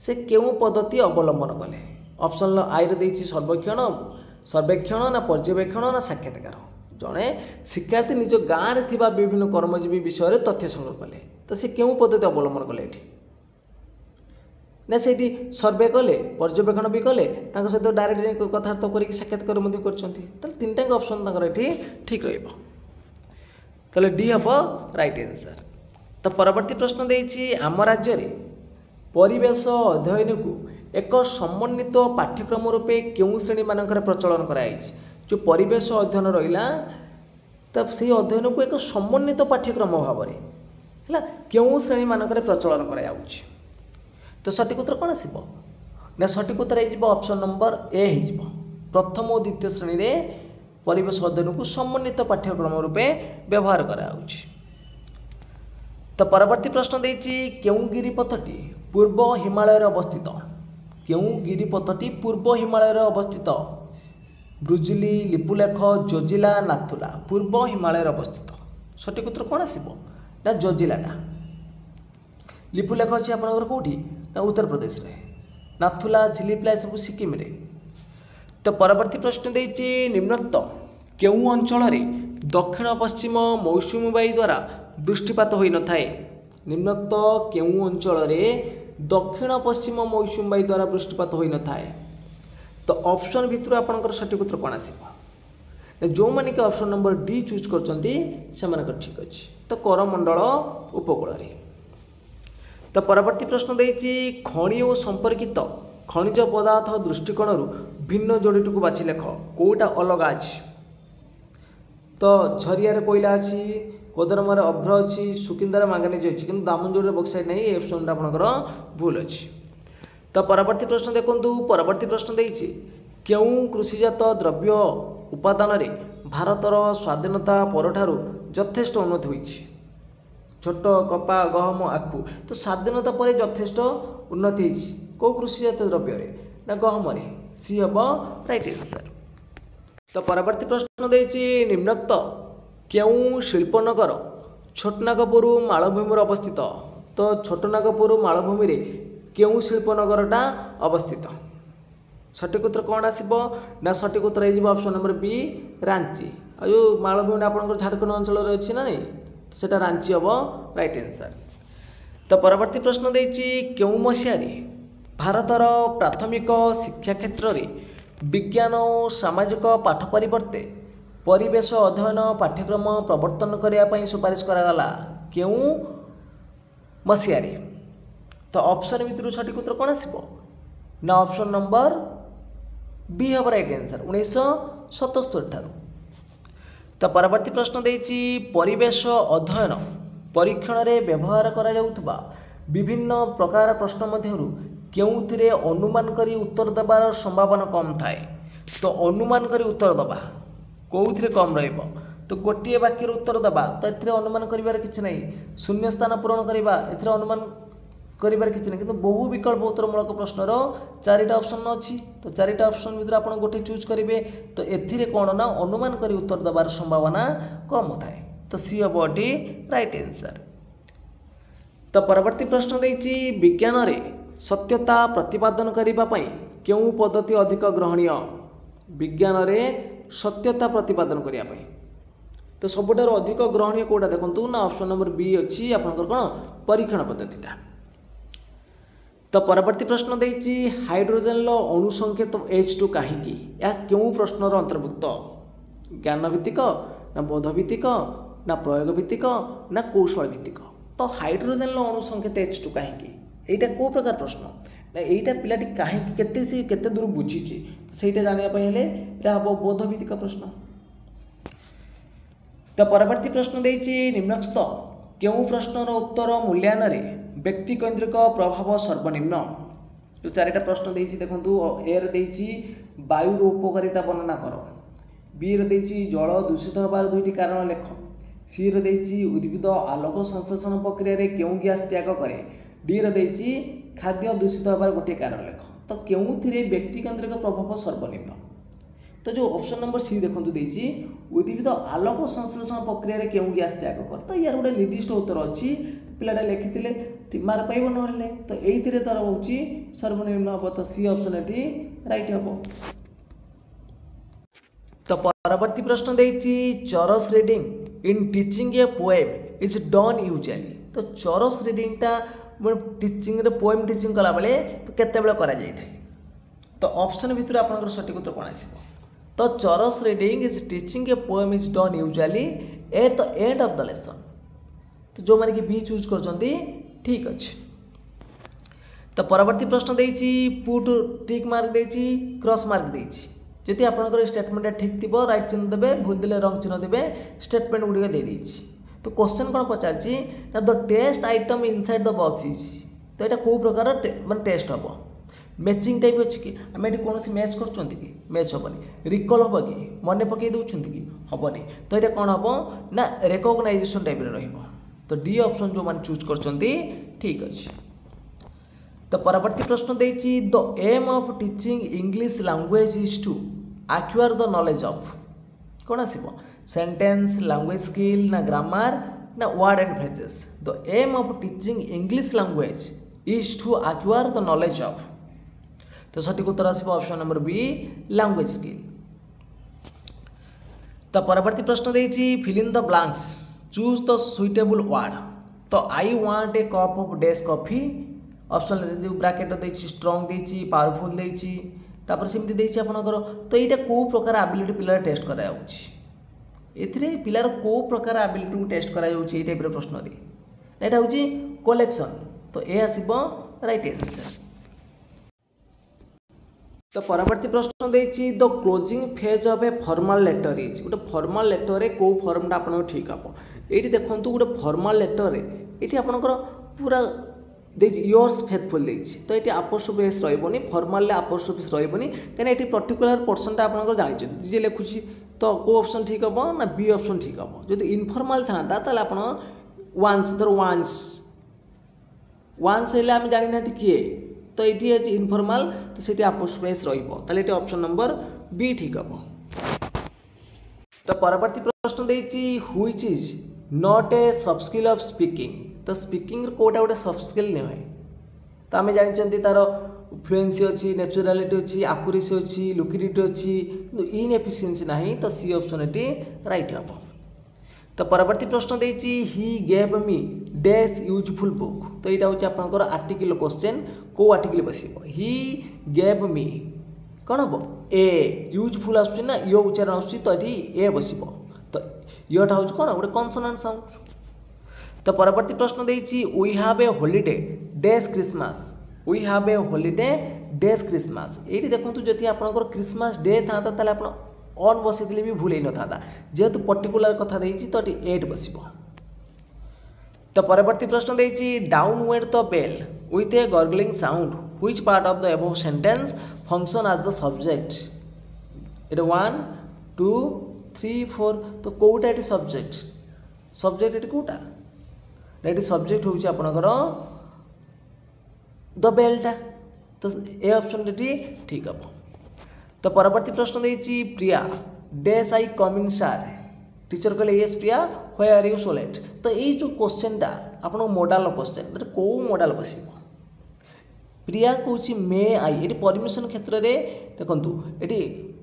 S1: से केउं पद्धति अवलंबन कले ऑप्शन आई रे देछि सर्वेक्षण ना पर्यवेक्षण ना साक्षात्कार जड़े शिक्षार्थी निज गाँव में थिबा विभिन्न कर्मजीवी विषय तथ्य संग्रह कले तो से केउं पद्धति अवलंबन कले एठी ना से सर्वे कले पर्यवेक्षण भी कले सहित डायरेक्ट कथबार्ता करके साक्षात्कार कर तीन टाइम ऑप्शन ये ठीक रही डी हम राइट आंसर। तो परवर्ती प्रश्न देछि आम राज्य रे परिवेश अध्ययन को एक समन्वित पाठ्यक्रम रूपे क्यों श्रेणी मानकर प्रचलन कराई जो परिवेश अध्ययन रहा तब से अध्ययन को एक समन्वित पाठ्यक्रम भाव में क्यों श्रेणी मानकर प्रचलन कराया तो सठिक उत्तर कौन आसो ना सठिक उत्तर हो ऑप्शन नंबर ए हो प्रथम और द्वितीय श्रेणी में परिवेश अध्ययन को समन्वित पाठ्यक्रम रूपे व्यवहार कराउछि। तो परवर्ती प्रश्न देछि केउं गिरिपथटी पूर्व हिमालय अवस्थित केउं गिरिपथटी पूर्व हिमालय अवस्थित ब्रुजली लिपुलेख जोजिला नाथुला पूर्व हिमालय अवस्थित सठिक उत्तर कौन आसो ना जोजिलाटा लिपुलेख अच्छी आपंकर कौटी ना उत्तर प्रदेश रे नाथुला झिलिपिला सब सिक्किम रे। तो परवर्ती प्रश्न देछि निम्नोक्त केउं अंचल रे दक्षिण पश्चिम मौसुमी वायु द्वारा वृष्टिपात होई न थाए निम्नोक्त केउं अंचल रे दक्षिण पश्चिम मौसुमी वायु द्वारा वृष्टिपात होई न थाए तो ऑप्शन भितर आपनकर सठिक उत्तर कोन आसीबो जो माने के ऑप्शन नंबर डी चूज करचंती से मानकर ठीक अछि तो करमंडल उपकूल रे। तो परवर्ती प्रश्न देछि खनि और संपर्कित खनिज पदार्थ दृष्टिकोण भिन्न जोड़ीटी को बाछि लेख कोटा अलग अछि तो झरियार कोयला अच्छी कोदरमार अभ्र अच्छी सुकिंदार मांगानीज अच्छी कि दामनजोड़ बक्साइट नहीं ऑप्शन आपंकर भूल अच्छी। तो परवर्ती प्रश्न देखु परवर्ती प्रश्न देछि केउं कृषिजात द्रव्य उपादान रे भारतर स्वाधीनता परठारु यथेष्ट उन्नति होइछि छोट कपा गहम आखु तो स्वाधीनता पर यथेष्ट उन्नति होइछि को कृषिजात द्रव्य रे ना गहम रे सी हम राइट आंसर। तो परवर्ती प्रश्न देछि निम्नोक्त केउं शिल्पनगर छोटनागपुर मालभूमि अवस्थित तो छोटनागपुर मालभूमि रे केउं शिल्पनगरटा अवस्थित सठिक उत्तर कौन आसो ना सठिक उत्तर हो ऑप्शन नंबर बी रांची आ जो मालभूमि आपंकर झारखंड अंचल अच्छी ना नहीं सेटा रांची हम राइट आंसर। तो परवर्ती प्रश्न देछि केउं मसीहारे भारतर प्राथमिक शिक्षा क्षेत्र में विज्ञान और सामाजिक पाठ परिवर्ते परिवेश अध्ययन पाठ्यक्रम प्रवर्तन करने सुपारिश करागला केउं मसीहारे तो ऑप्शन भितर सठिक उत्तर कौन आसो ना ऑप्शन नंबर बी हम राइट आंसर 1977 ठारू। तो परवर्ती प्रश्न देछि परिवेश अध्ययन परीक्षण रे व्यवहार करा जाउथबा विभिन्न प्रकार प्रश्न मध्यरु केउथिरे अनुमान करी उत्तर देबार संभावना कम थाए तो अनुमान करी उत्तर दबा कौथिरे कम रहइबो तो गोटे वाक्यर उत्तर दबा तो एथिरे अनुमान करिवार किछि नै शून्य स्थान पूरण करिबा एथिरे अनुमान करिवार किछि नै किंतु बहु विकल्प उत्तरमूलक प्रश्नर चारिटा ऑप्शन अछि तो चारिटा ऑप्शन भितर आपण गोटे चूज करिवे तो एथिरे कोन ना अनुमान करी उत्तर देबार संभावना कम थाए तो सी अबडी राइट आंसर। तो परवर्ती प्रश्न देछि विज्ञान रे सत्यता प्रतिपादन करिबा पई केउं पद्धति अधिक ग्रहणीय विज्ञान रे सत्यता प्रतिपादन करिया पई तो सबुठार अधिक ग्रहणीय कोटा देखंतु ना ऑप्शन नंबर बी अछि आपनकर कोन परीक्षण पद्धतिटा। तो परवर्ती प्रश्न देछि हाइड्रोजन लो अणु संकेत H2 काहीकि या केउं प्रश्नर अंतर्भुक्त ज्ञान भित्तिक ना बोध भित्तिक ना प्रयोग भित्तिक ना कौशल भित्तिक तो हाइड्रोजन लो अणु संकेत H2 काहीकि एटा को प्रकार प्रश्न ना एटा पिलाटी काहीकि केते से केते दूर बुझीची तो सेटा जानिया पय हेले एटा हबो बोध भित्तिक प्रश्न। तो परवर्ती प्रश्न देछि निम्नस्थ केउं प्रश्नर उत्तर मूल्यांकन रे व्यक्ति केन्द्रिक प्रभाव सर्वनिम्न जो चारिटा प्रश्न देछि देखंतु ए रे देछि वायु उपकारिता वर्णना कर बी रे देछि जल दूषित होबार दुईटी कारण लेख सी रे देछि उद्भिद आलोक संश्लेषण प्रक्रिया रे केउं गैस त्याग करे डी रे देछि खाद्य दूषित होबार गोटे कारण लेख तो केउंथिरे व्यक्ति केन्द्रिक प्रभाव सर्वनिम्न तो जो ऑप्शन नंबर सी देखंतु देछि उद्भिद आलोक संश्लेषण प्रक्रिया रे केउं गैस त्याग करे तो यार गोटे निर्दिष्ट उत्तर अछि पिलाटा लिखिथिले मार्क पाइब ना तो ये तार हूँ सर्वनिम्न हम तो सी ऑप्शन ये राइट हम। तो परवर्ती प्रश्न देती चरस reading in teaching a poem is done usually. तो चरस रीडिंगटा टीचिंग पोएम टीचिंग कला बेले तो केते बेले करा जाय थाए। तो ऑप्शन भितर आपनकर सटीक उत्तर कोन आसीबो। तो चरस reading is teaching a poem is done usually at the end of the lesson. तो जो माने कि बी चूज करचंती ठीक अछि। तो परवर्ती प्रश्न देछि पुट टिक मार्क देछि क्रॉस मार्क देछि। जदि आपनकर स्टेटमेंट ठीक थिबो राइट चिन्ह देबे, भूल दिले रॉन्ग चिन्ह देबे, स्टेटमेंट गुडी दे देछि। तो क्वेश्चन कोन पचारछि ना the test item inside the box is. तो एटा को प्रकार माने टेस्ट हबो मैचिंग टाइप अछि कि आमे एटी कोनोसी मैच करचंती कि मैच हबनी, रिकॉल हबो कि मने पकई दउछंती कि हबनी। तो एटा कोन हबो ना रिकॉग्नाइजेशन टाइप रे रहिबो। तो डी ऑप्शन जो माने चूज करचंती ठीक अछि। तो परवर्ती प्रश्न देछि the aim of teaching English language is to acquire the knowledge of. कौन आसीबो सेंटेंस, लैंग्वेज स्किल ना ग्रामर ना word and phrases. The aim of teaching English language is to acquire the knowledge of. तो सटीक उत्तर आसीबो option number B language skill. तो परवर्ती प्रश्न देछि fill in the blanks choose the suitable word. तो I want a cup of dash coffee option जो ब्रैकेट देछि स्ट्रांग देछि पावरफुल देछि तापर सेमती देछि आपनकर। तो एटा को प्रकार एबिलिटी पिलर टेस्ट करा जाउछि एथिरे पिलर को प्रकार एबिलिटी को टेस्ट करा जाउछि ए टाइप रे प्रश्न रे एटा होछि कलेक्शन। तो ए आसीबो राइट आंसर। तो परवर्ती प्रश्न देछि the closing phase of a formal letter is. गोटे फॉर्मल लेटर रे को फॉर्मटा आपन ठीक हबो एठी देखंतु गोटे फॉर्मल लेटर रे एठी आपनकर पूरा देछि योर्स फेथफुल देछि। तो ये अपोस्ट्रोफी रही फॉर्मल अपोस्ट्रोफी रही कहीं ये पर्टिकुलर पर्सनटा आप जानते जे लिखुची। तो को ऑप्शन ठीक हम ना बी ऑप्शन ठीक हम। जो इनफॉर्मल था आप वांस धर वांस वांस हेल्ले आम जानी ना किए। तो ये इनफॉर्मल तो सीटी अपोस्ट्रोफी रही ऑप्शन नंबर बी ठीक हम। तो परवर्ती प्रश्न देछि which is not a soft skill of speaking. तो स्पीकिंग कोटा गोटे सॉफ्ट स्किल नुहे। तो आम जानते तार फ्लुएंसी अच्छी, नेचुरालिटी अच्छी, आकुरेसी अच्छी, लुकिडिटी अच्छी, इनएफिशिएंसी नहीं। तो सी ऑप्शन ये राइट हम। तो परवर्ती प्रश्न देछि he gave me dash useful book. तो यहाँ हूँ आपंकर आर्टिकल क्वेश्चन को आर्टिकल बसब ही गेव मी कौन हम ए यूजफुल आसूँ ना यो उच्चारण आसूँ तो ये ए बसब। तो योटा हूँ कौन गोटे कन्सोनेंट साउंड। तो परवर्ती प्रश्न देछि we have a holiday dash Christmas. We have a holiday dash Christmas. ये देखो जदि आपंकर क्रिसमस डे था ताले आप ऑन बसई भी भूल न था जेहेतु पर्टिकुलर कथा देछि तो एट बसब। तो परवर्ती प्रश्न देछि down went the bell with a gargling sound which part of the above sentence function as the subject. ये 1 2 3 4। तो कौटा ये सब्जेक्ट सब्जेक्ट ये कौटा ये सब्जेक्ट हूँ आपणकर द बेलटा। तो ए ऑप्शन ठीक हम। तो परवर्ती प्रश्न देछि Priya dash I coming sir. Teacher कहले yes Priya why are you so late. तो ये जो क्वेश्चनटा आप मॉडल क्वेश्चन कौ मॉडल बस प्रिया कौची मे आई। ये परमिशन क्षेत्र में देखूँ ये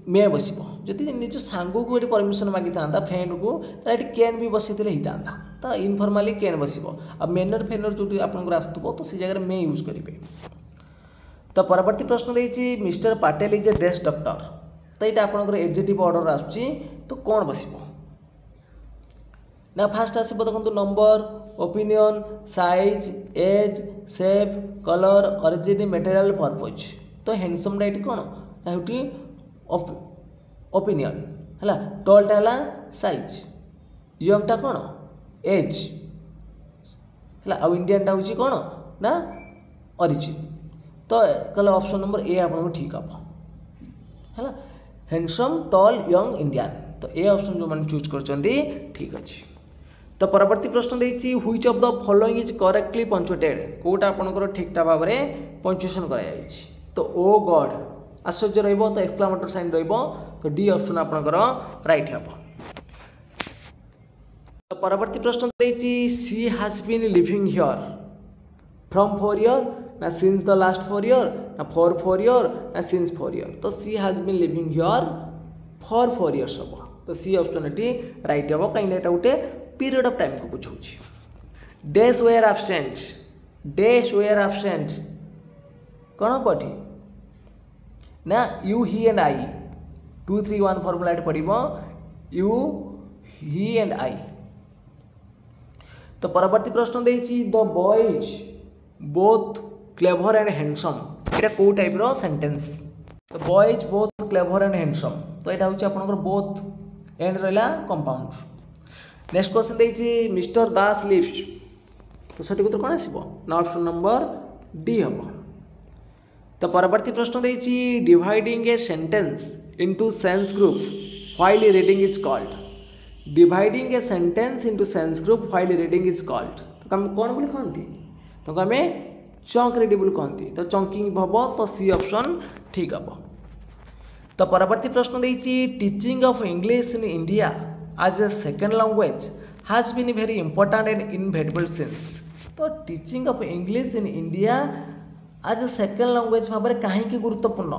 S1: मे बसब। जदि निज सांग को ये परमिशन मागी था फ्रेंड को तो ये कैन भी बसई होता। तो इनफॉर्मली कैन बसब आ मेनर फेनर जो आपको आसुव तो से जगह मे यूज करेंगे। तो परवर्ती प्रश्न देछि mister Patel is a dash doctor. तो ये आपंकर एडजेक्टिव ऑर्डर आसुची तो कौन बसब ना फास्ट आसब देखो number opinion size age shape colour origin material purpose. तो हैंडसम ये कौन ना ओपिनियन है टॉलटा है साइज यंगटा कौन एज है आ इंडियनटा हूँ कौन ना ओरिजिन। तो कहले ऑप्शन नंबर ए आपको ठीक हम है हैंडसम टॉल यंग इंडियन। तो ए ऑप्शन जो मैंने चूज कर ठीक अच्छे। तो परवर्ती प्रश्न देछि which of the following is correctly punctuated. कोटा आपनकर ठीकठा भाव में पंचुएशन करा जायछि। तो ओ गॉड आश्चर्य रहिबो तो एक्सक्लेमेटरी साइन रहिबो। तो डी ऑप्शन आपनकर राइट हम। तो परवर्ती प्रश्न देछि she has been living here. From 4 year ना सिंस द लास्ट 4 ईयर ना फॉर 4 ईयर ना सिंस 4 ईयर तो she has been living here for 4 years हम तो सी ऑप्शन ये राइट हम कहीं गोटे पीरियड ऑफ टाइम को बुझाऊँ डेज वेयर एब्सेंट कौन पढ़ी ना you he and I 2 3 1 formula पढ़ो यू ही एंड आई। तो परवर्ती प्रश्न देती the boys both clever and handsome ये कौ टाइप रो सेंटेंस तो boys both clever and handsome तो यहाँ हूँ आपंकर बोथ एंड रहा कंपाउंड। नेक्स्ट क्वेश्चन देती मिस्टर दास लिव्स तो सठिक उत्तर कौन आसो ना ऑप्शन नंबर डी हम। तो परवर्ती प्रश्न देती dividing a sentence into sense group while reading is called dividing a sentence into sense group while reading is called तो आम कौन बोली कहती तो आम चंक रीडेबल कहती तो चंकिंग हम तो सी ऑप्शन ठीक हम। तो परवर्ती प्रश्न देती teaching of English in India as a second language has been very important and inevitable since तो teaching of English in India as a second language भाव में कहीं गुरुत्वपूर्ण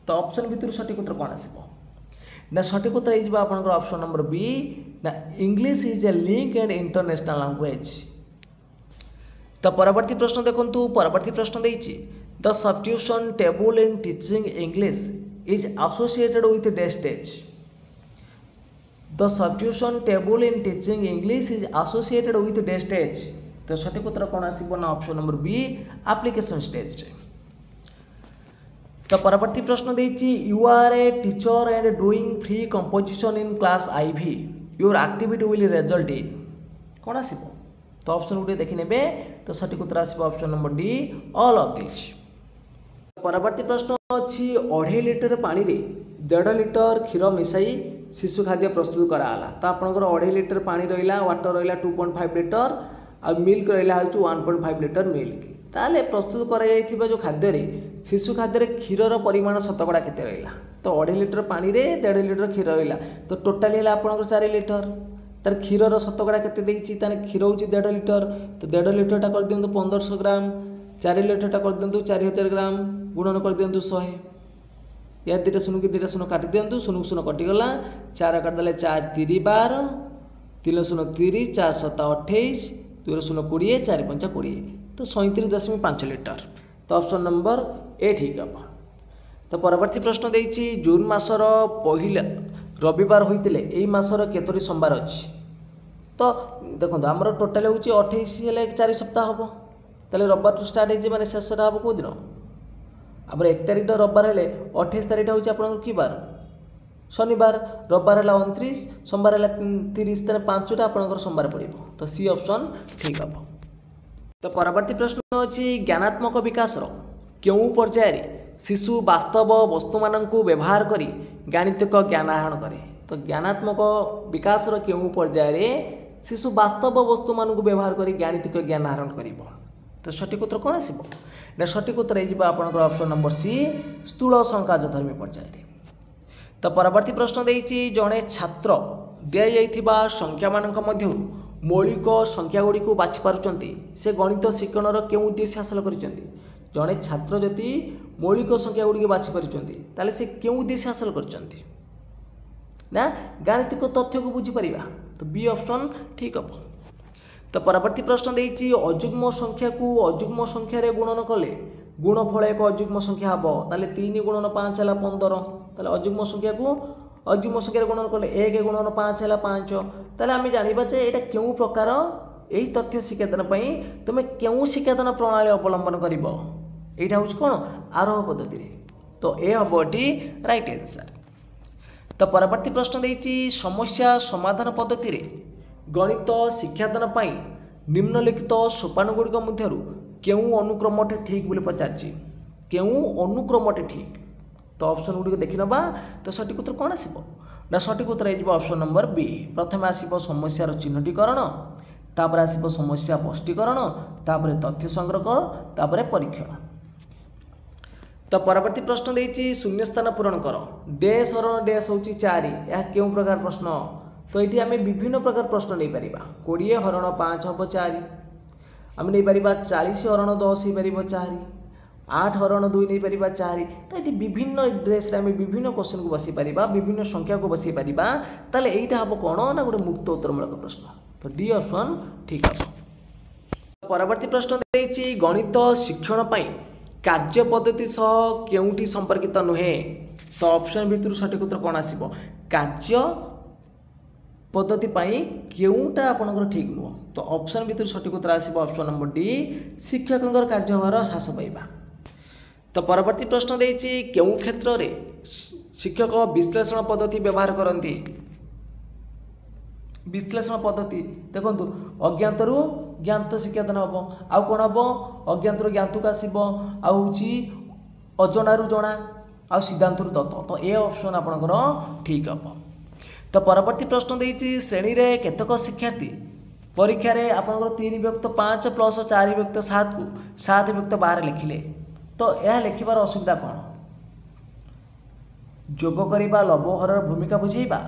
S1: तो ऑप्शन भितर सठिक उत्तर कौन आसो ना सठिक उत्तर हो आपंकर ऑप्शन नंबर बी ना English is a link and international language. तो परवर्ती प्रश्न देखो परवर्ती प्रश्न देती the substitution table in teaching English is associated with the stage the substitution table in teaching English is associated with the stage तो सठिक उत्तर कौन आसो ना option number B application stage. तो परवर्ती प्रश्न देती you are a teacher and doing free composition in class IV your activity will result in कौन आसो तो ऑप्शन गुटे देखी ने तो सठिक उत्तर आसो option number D all of this. परवर्ती प्रश्न अच्छी 2.5 लिटर पानी रे 1.5 लिटर क्षीर मिसाई शिशु खाद्य प्रस्तुत कराला तो आपंकर 2.5 लिटर पानी रहा वाटर रहा 2.5 लिटर आ मिल्क रहा हूँ 1.5 लिटर मिल्क ताले प्रस्तुत कर जो खाद्य शिशु खाद्य क्षीर परिमाण शतकड़ा केते रहा तो 2.5 लिटर पानी रे 1.5 लिटर क्षीर रहा तो टोटाली है आपंकर 4 लिटर तार क्षीर शतकड़ा केते देछि ताने क्षीर हूँ 1.5 लिटर तो 1.5 लिटरटा कर दियंतु 1500 ग्राम 4 लिटरटा कर दियंतु 4000 ग्राम गुणन कर दियंतु 100 या दुटा शून्य की दुटा शून्य काटी दियंतु शून्य शून्य कटिगला 4 काटिदेले 4 3 12 3 शून्य 30 4 7 28 2 शून्य 20 4 5 20 तो 37.5 लिटर तो ऑप्शन नंबर ए ठीक हम। तो परवर्ती प्रश्न देती जून मासर पहला रविवार होते यही मासर केतोटी सोमवार अच्छी तो देखो आमर टोटाल हूँ 28 हेल्ले 4 सप्ताह हम ताले रविवार टू स्टार्ट हो शेषटा हम कौ दिन आम 1 तारिख रविवार हेल्ले 28 तारिख हूँ आप कि बार शनिवार रविवार है 29 सोमवार है 30 तेरे 5टा आपंकर सोमवार पड़ो तो सी ऑप्शन ठीक हम। तो परवर्ती प्रश्न अच्छी ज्ञानात्मक विकास क्यों पर्यायर शिशु वास्तव वस्तु मानक व्यवहार करी गाणितिक ज्ञान आहरण करे तो ज्ञानात्मक विकास क्यों पर्यायर शिशु वास्तव वस्तु मानक व्यवहार करी गाणितिक ज्ञान आहरण कर तो सठिक उत्तर कौन आसो ना सठिक उत्तर हो आपंकर ऑप्शन नंबर सी स्थूल संकाजधर्मी पर्यायर। तो परवर्ती प्रश्न देती जड़े छात्र दि संख्या मानक मध्य मौलिक संख्या गुड़ी को बाछि पारुचंती से गणित शिक्षण क्यों उद्देश्य हासिल करिसेंती जड़े छात्र जदि मौलिक संख्या गुड़ी बाछि पारुचंती ताले से क्यों उद्देश्य हासिल करिसेंती ना गाणितिक तथ्य को बुझी परिबा तो बी ऑप्शन ठीक हम। तो परवर्ती प्रश्न देती अजुग्म संख्या को अजुग्म संख्यार गुणन कले गुणफल एक अजुग्म संख्या हम ताले 3 गुणन 5 है 15 ताले अजुग्म संख्या को अजुग्म संख्यार गुणन कले 1 गुणन 5 है 5 ताले आम जाना जे यहाँ क्यों प्रकार यही तथ्य शिक्षादान तुम क्यों शिक्षादान प्रणाली अवलंबन कर यहाँ हूँ कौन आरोह पद्धति तो ए हम ये राइट आंसर। तो परवर्ती प्रश्न देती समस्या समाधान पद्धति गणित शिक्षादान निम्नलिखित सोपानगुड़िक मध्य क्यों अनुक्रमटे ठीक बोली पचार क्यों अनुक्रमटे ठीक तो ऑप्शन गुड़िक देखी ना तो सठिक उत्तर कौन आसो ना सठिक उत्तर हो ऑप्शन नंबर बी प्रथम आसो समस्यार चिन्हटीकरण तापर आसो समस्या स्पष्टीकरण तापर तथ्य संग्रह तापर परीक्षण। तो परवर्ती प्रश्न देती शून्य स्थान पूरण कर डैश हरण डैश हूँ 4 यह क्यों प्रकार प्रश्न तो ये आम विभिन्न प्रकार प्रश्न नहीं पार 20 हरण 5 हम 4 आम नहीं पार 40 हरण 10 हो पार 4, 8 हरण 2 नहीं पार 4। तो ये विभिन्न ड्रेस आम विभिन्न क्वेश्चन को बसई पार, विभिन्न संख्या को बसई पार, ताले यहीटा हम कौन ना गोटे मुक्त उत्तरमूलक प्रश्न। तो डी ऑप्शन ठीक है। परवर्ती प्रश्न देछि गणित शिक्षण पाई कार्य पद्धति सह केउटी संपर्कित नुहे। तो ऑप्शन भितर सठिक उत्तर कौन आसीबो, कार्य पद्धति पाई केउटा आपनकर ठीक नुह। तो ऑप्शन भितर सठिक उत्तर आसीबो ऑप्शन नंबर डी, शिक्षकंकर कार्यभार ह्रास पाइबा। तो परवर्ती प्रश्न देछि केउ क्षेत्र रे शिक्षक विश्लेषण पद्धति व्यवहार करती। विश्लेषण पद्धति देखो अज्ञातरू ज्ञात शिक्षादान हम, आउ कौन हम अज्ञातरू ज्ञातक आसब, आउची अजणारू जना, आ सिद्धांतरू तत्व। तो ए ऑप्शन आपनकर ठीक हम। तो परवर्ती प्रश्न देछि श्रेणी रे केतक शिक्षार्थी परीक्षा रे आपनकर 3 विभक्त 5 प्लस 4 विभक्त 7 को 7 विभक्त 12 लिखिले। तो यह लिखिबार असुविधा कौन, जोग करिबा लबहर भूमिका बुझेबा,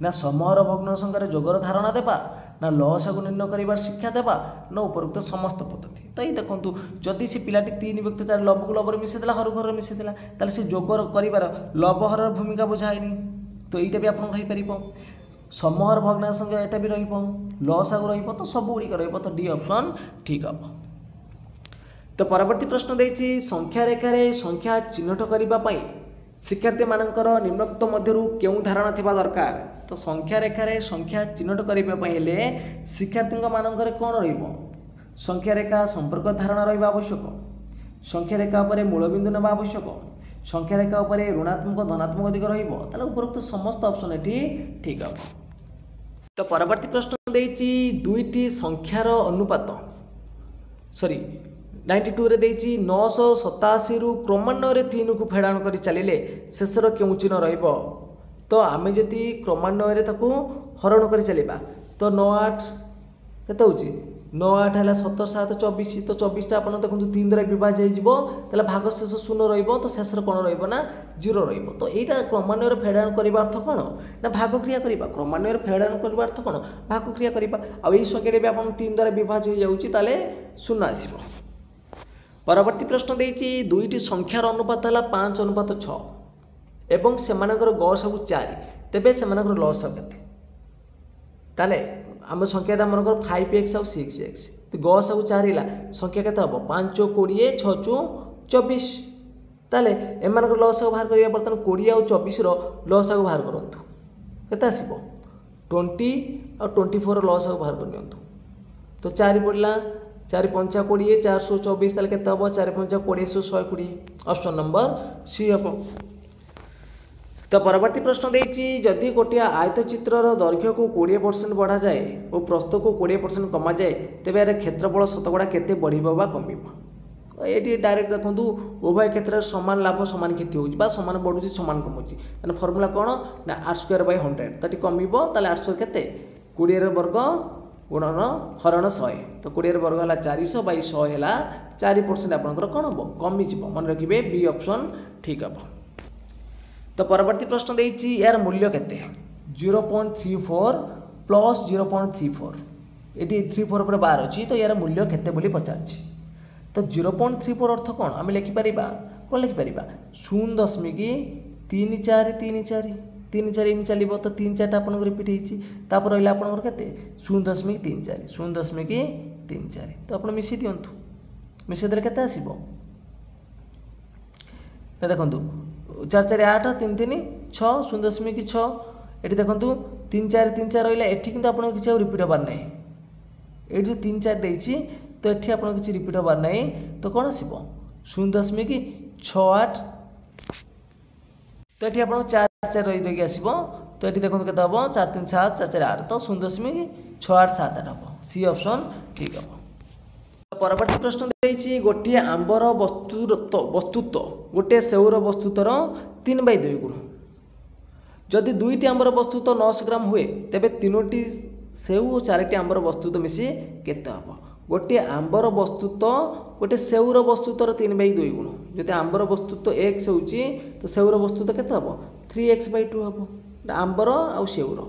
S1: ना समहर भग्न संख्यार जोगर धारणा देबा, ना लसागु निर्णय करिबार शिक्षा देबा, ना उपरोक्त समस्त पद्धति। तो ये देखंतु जदि से पिलाटी 3 विभक्त 4 लब को लबर मिसे देला, हर घर मिसे देला, ताले से जोगर करिबार लबहर भूमिका बुझाइनी। तो यहाँ भी आपन कहीपर समहर भग्ना संख्या यहाँ भी लसागु रही, तो सब गुड़िक रही। तो डी ऑप्शन ठीक हम। तो परवर्ती प्रश्न देछि संख्या रेखारे संख्या चिन्हट करने शिक्षार्थी मानकर निम्नोक्त मध्यरु केउं धारणा थिबा दरकार। तो संख्या रेखारे संख्या चिन्हट करने हेले शिक्षार्थी मानकर कौन रहिबो, संख्या रेखा संपर्क धारणा रहिबा आवश्यक, संख्या रेखा उपरे मूलबिंदु नेबा आवश्यक, संख्या रेखा उपरे ऋणात्मक धनात्मक दिग रहिबो, ताले उपरोक्त समस्त ऑप्शन एटी ठीक हम। तो परवर्ती प्रश्न देछि दुईटी संख्यार अनुपात 92 रे देछि 987 रु क्रमान्वय 3 को फेडाण करी चलिले शेषर केउं चिन्ह रहिबो। तो आमे जदि क्रमान्वय ताकू हरण करी चलिबा तो 9 8 केते होछि 9 8 है 7 7 24। तो 24 टा आपन देखु 3 द्वारा विभाज्य हो जिवो, तले भाग शेष 0 रहिबो, तो शेषर कोन रहिबो ना 0 रहिबो। तो एटा क्रमान्वय फेडाण करबा अर्थ कोन ना भाग क्रिया करबा, क्रमान्वय फेडाण करबा अर्थ कोन भाग क्रिया करबा। आ एई संख्याटे भी आपन 3 द्वारा विभाज्य हो जाउछि, ताले 0 आसीबो। परवर्ती प्रश्न देछि दुईटी संख्यार अनुपात है 5:6 एवं सेमानकर ग सब 4, तेबे सेमानकर लस केते। ताले आम संख्याटा मनकर 5x और 6x, तो ग सब 4 हिला संख्या केते हबो 5 × 20 6 × 24। ताले एमानकर लस बाहर करिया बर्तन 20 और 24 रो लस बाहर करंतु केते आसीबो 20 और 24 रो लस बाहर कर नियंतु। तो 4 पड़ला 4 5 20 424, ताले केते हबो 4 5 20 120। ऑप्शन नंबर सी हम। तो परवर्ती प्रश्न देछि जदि गोटे आयतचित्रर दैर्घ्य को 20% बढ़ा जाए और प्रस्थ को 20% कमा जाए, तेबे यार क्षेत्रफल शतकड़ा केते बढ़िबो बा कमिबो। ये डायरेक्ट देखंतु उभय क्षेत्र समान लाभ समान क्षति होउछि बा समान बढ़ुछि समान कमुछि। ताने फॉर्मूला कोन ना r² / 100, तटी कमिबो ताले r² केते 20 रे वर्ग गुणन हरण 100। तो 20 रे वर्ग हला 400 / 100 हला 4% आपनकर कोन हबो कमी जिवो। मन रखिबे बी ऑप्शन ठीक हबो। तो परवर्ती प्रश्न देछि यार मूल्य केते 0.34 प्लस 0.34, एटी 34 पर बार अछि, तो यार मूल्य केते बोली पचारछि। तो 0.34 अर्थ कोन आमे लिखि परिबा, कोन लिखि परिबा 0.3434 34 एम चलिबो। तो 3 4 टा आपन रिपीट हेछि, तापर रहला आपन केते 0.34 0.34। तो आपन मिसि दियंतु, मिसि देले केते आसीबो ना देखंतु 4 4 8 3 3 6 0.6। ये देखो 3 4 3 4 रहा ये कि आप किसी रिपीट हबार ना, ये जो 3 4 देती तो ये आप किसी रिपीट हबार ना। तो कौन आसो 0.68। तो ये आप 4 4 रही आसो। तो ये देखो के 4 3 7 4 4 8, तो 0.6878 हम। सी ऑप्शन ठीक हम। परवर्ती प्रश्न देछि गोटे आंबर वस्तुत्व गोटे सेउर वस्तुत्वर 3/2 गुण। जदि 2टी आंबर वस्तुत्व 900 ग्राम हुए, तेबे 3टी सेउ और 4टी आंबर वस्तुत्व मिसी केते हबो। गोटे आंबर वस्तुत्व गोटे सेउर वस्तुत्वर 3/2 गुण। जदि आंबर वस्तुत्व x होउची, तो सेउर वस्तुत्व केते हबो 3x/2 हबो। आंबर आ सेउर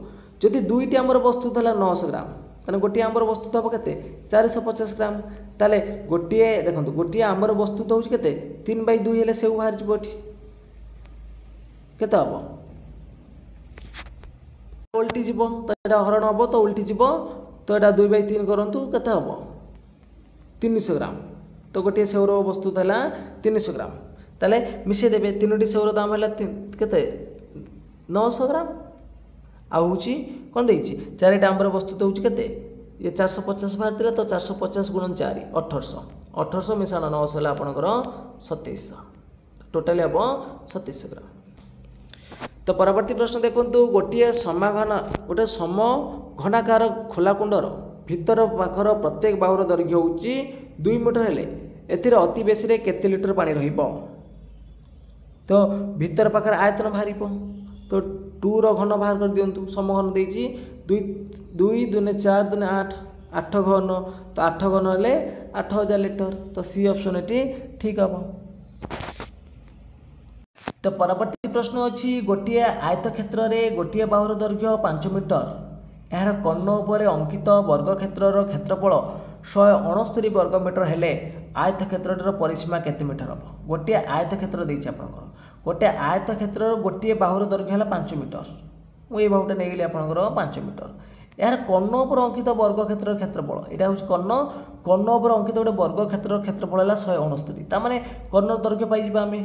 S1: जदि 2टी आंबर वस्तुत्व हला 900 ग्राम, ताने गोटे आंबर वस्तु हम के 450 ग्राम ताले गोटे देखो गोटे आंबर वस्तु तो हूँ के 3/2 हेले सेउ बाहर जीवठी केते हम उल्टी जीव तो यहाँ हरण हम तो उल्टी जीव तो यहाँ 2/3 करूँ केते हम 300 ग्राम तो गोटे सेउर वस्तु था 300 ग्राम ताले मिसे देबे 3टी सेउर दाम है केते 900 ग्राम आउ कौन देछि 4टा आंबर वस्तु तो हूँ के ये 450 बाहर तो 450 × 4 1800 मिशाण 900 है आपंकर 2700 टोटाली हम 2700 ग्राम। तो परवर्ती प्रश्न देखूँ गोटे गोटे समघनाकार खोला कुंडर भितर पाखर प्रत्येक बाहुर दैर्घ्य हूँ 2 मीटर हेले एथिरे अति बेसी केते लिटर पानी रहिबो तो भितर पाखर आयतन बाहर तो 2 रो घन बाहर कर दियंतु समघन देछि 2 2 2 4 2 8 8 घन तो 8 घन हेले 8000 लिटर तो सी ऑप्शन एटी ठीक हम। तो परवर्ती प्रश्न अच्छी गोटे आयत क्षेत्र में गोटे बाहुर दैर्घ्य 5 मीटर यार कर्ण उपर अंकित वर्ग क्षेत्र क्षेत्रफल 169 वर्ग मीटर हेले आयत क्षेत्र परिसीमा केते मीटर हम गोटे आयत क्षेत्र देछि आपनकर गोटे आयत क्षेत्र गोटे बाहुर दैर्घ्य है 5 मीटर मुझे बाहुटा नहीं गली आपंकर 5 मीटर यार कर्ण उपर अंकित वर्ग क्षेत्र क्षेत्रफल यहाँ हूँ कर्ण उपर अंकित गोटे वर्ग क्षेत्र क्षेत्रफल है 169 ताने कर्ण दैर्घ्य पाई आम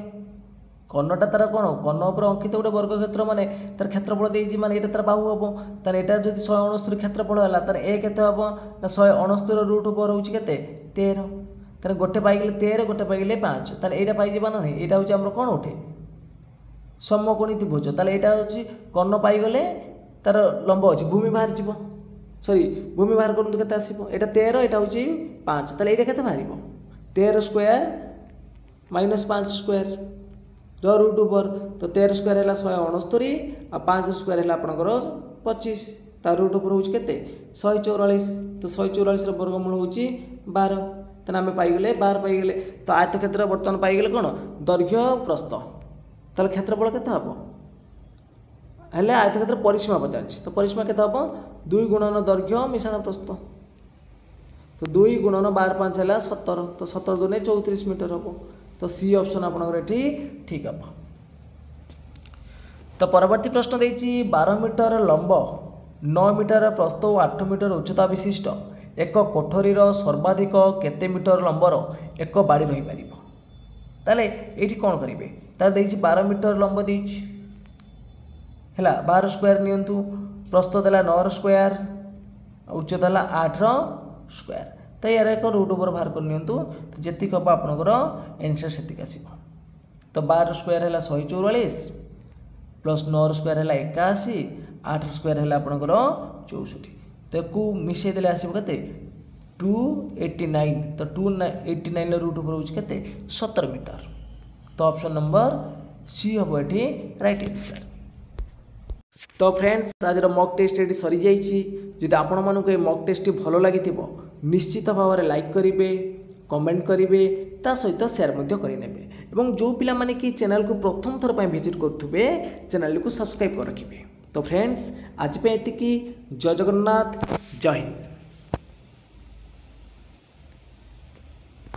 S1: कर्णटा तार कौन कर्ण उपर अंकित गोटे वर्ग क्षेत्र माने तार क्षेत्रफल देछि माने एटा तार बाहु हम तार एटा जदि 169 क्षेत्रफल है तार ए केते हम ना 169 रूट ओवर हूँ केते 13 तार गोटे पाइगले 13 गोटे पाइगले 5 तार एटा पाई ना नहीं एटा हूँ आमर कौन उठे समकोणी त्रिभुज ताले एटा हूँ कर्ण पाइगले तार लंब अच्छी भूमि बाहर जीव सॉरी भूमि बाहर करतु केते आसीबो एटा 13 एटा हूँ 5 ताले एटा केते बाहरिबो 13 square minus 5 square root over तो 13 स्क्वायर है 169 आ 5 स्क्वायर है आपंकर 25 तार रूट ओवर हूँ के 144 तो 144 वर्गमूल हूँ 12 तेना आम पाइगले 12 पाइगले तो आयत क्षेत्र बर्तमान पाइगले कौन दैर्घ्य प्रस्थ ताल क्षेत्रफल केते हम हेले आयत क्षेत्र परिसीमा पचार तो परिसीमा केते हम 2 गुणन दैर्घ्य मिश्रण प्रस्थ तो 2 गुणन 12 5 है 17 तो 17 2 34 मीटर हम तो सी ऑप्शन आपनकर एठी ठीक हम। तो परवर्ती प्रश्न देछि 12 मीटर लंब 9 मीटर प्रस्थ और 8 मीटर उच्चता विशिष्ट एक कोठरीर सर्वाधिक केते मीटर लंबर एक बाड़ी रही पारिबो ताले एठी कोन करिवे तार देछि 12 मीटर लंब देछि हैला 12 स्क्वायर नियंतु प्रस्थ देला 9 स्क्वायर उच्चता देला 8 स्क्वायर तो यार एक रूट ओवर बाहर कर नियंतु तो जी हम आपंकर एनसर से आसो तो 12 स्क्वायर है 144 प्लस 9 स्क्वायर है 81 8 स्क्वायर है आपंकर 64 तो एक मिसई देले आसो के 289 तो 289 रूट ओवर हूँ के 17 मीटर तो ऑप्शन नंबर सी हम ये राइट आंसर। तो फ्रेंड्स आज मॉक टेस्ट ये सरी जाइए आपण मानक मॉक टेस्ट भल लगी निश्चित भाव में लाइक करेंगे कमेंट करेंगे ता सहित शेयर करेंगे और जो पिला माने कि चैनल को प्रथम थर पर विजिट करुवे चैनल को सब्सक्राइब कर रखिए। तो फ्रेंड्स आज पे एतिकी जय जगन्नाथ जय हिंद।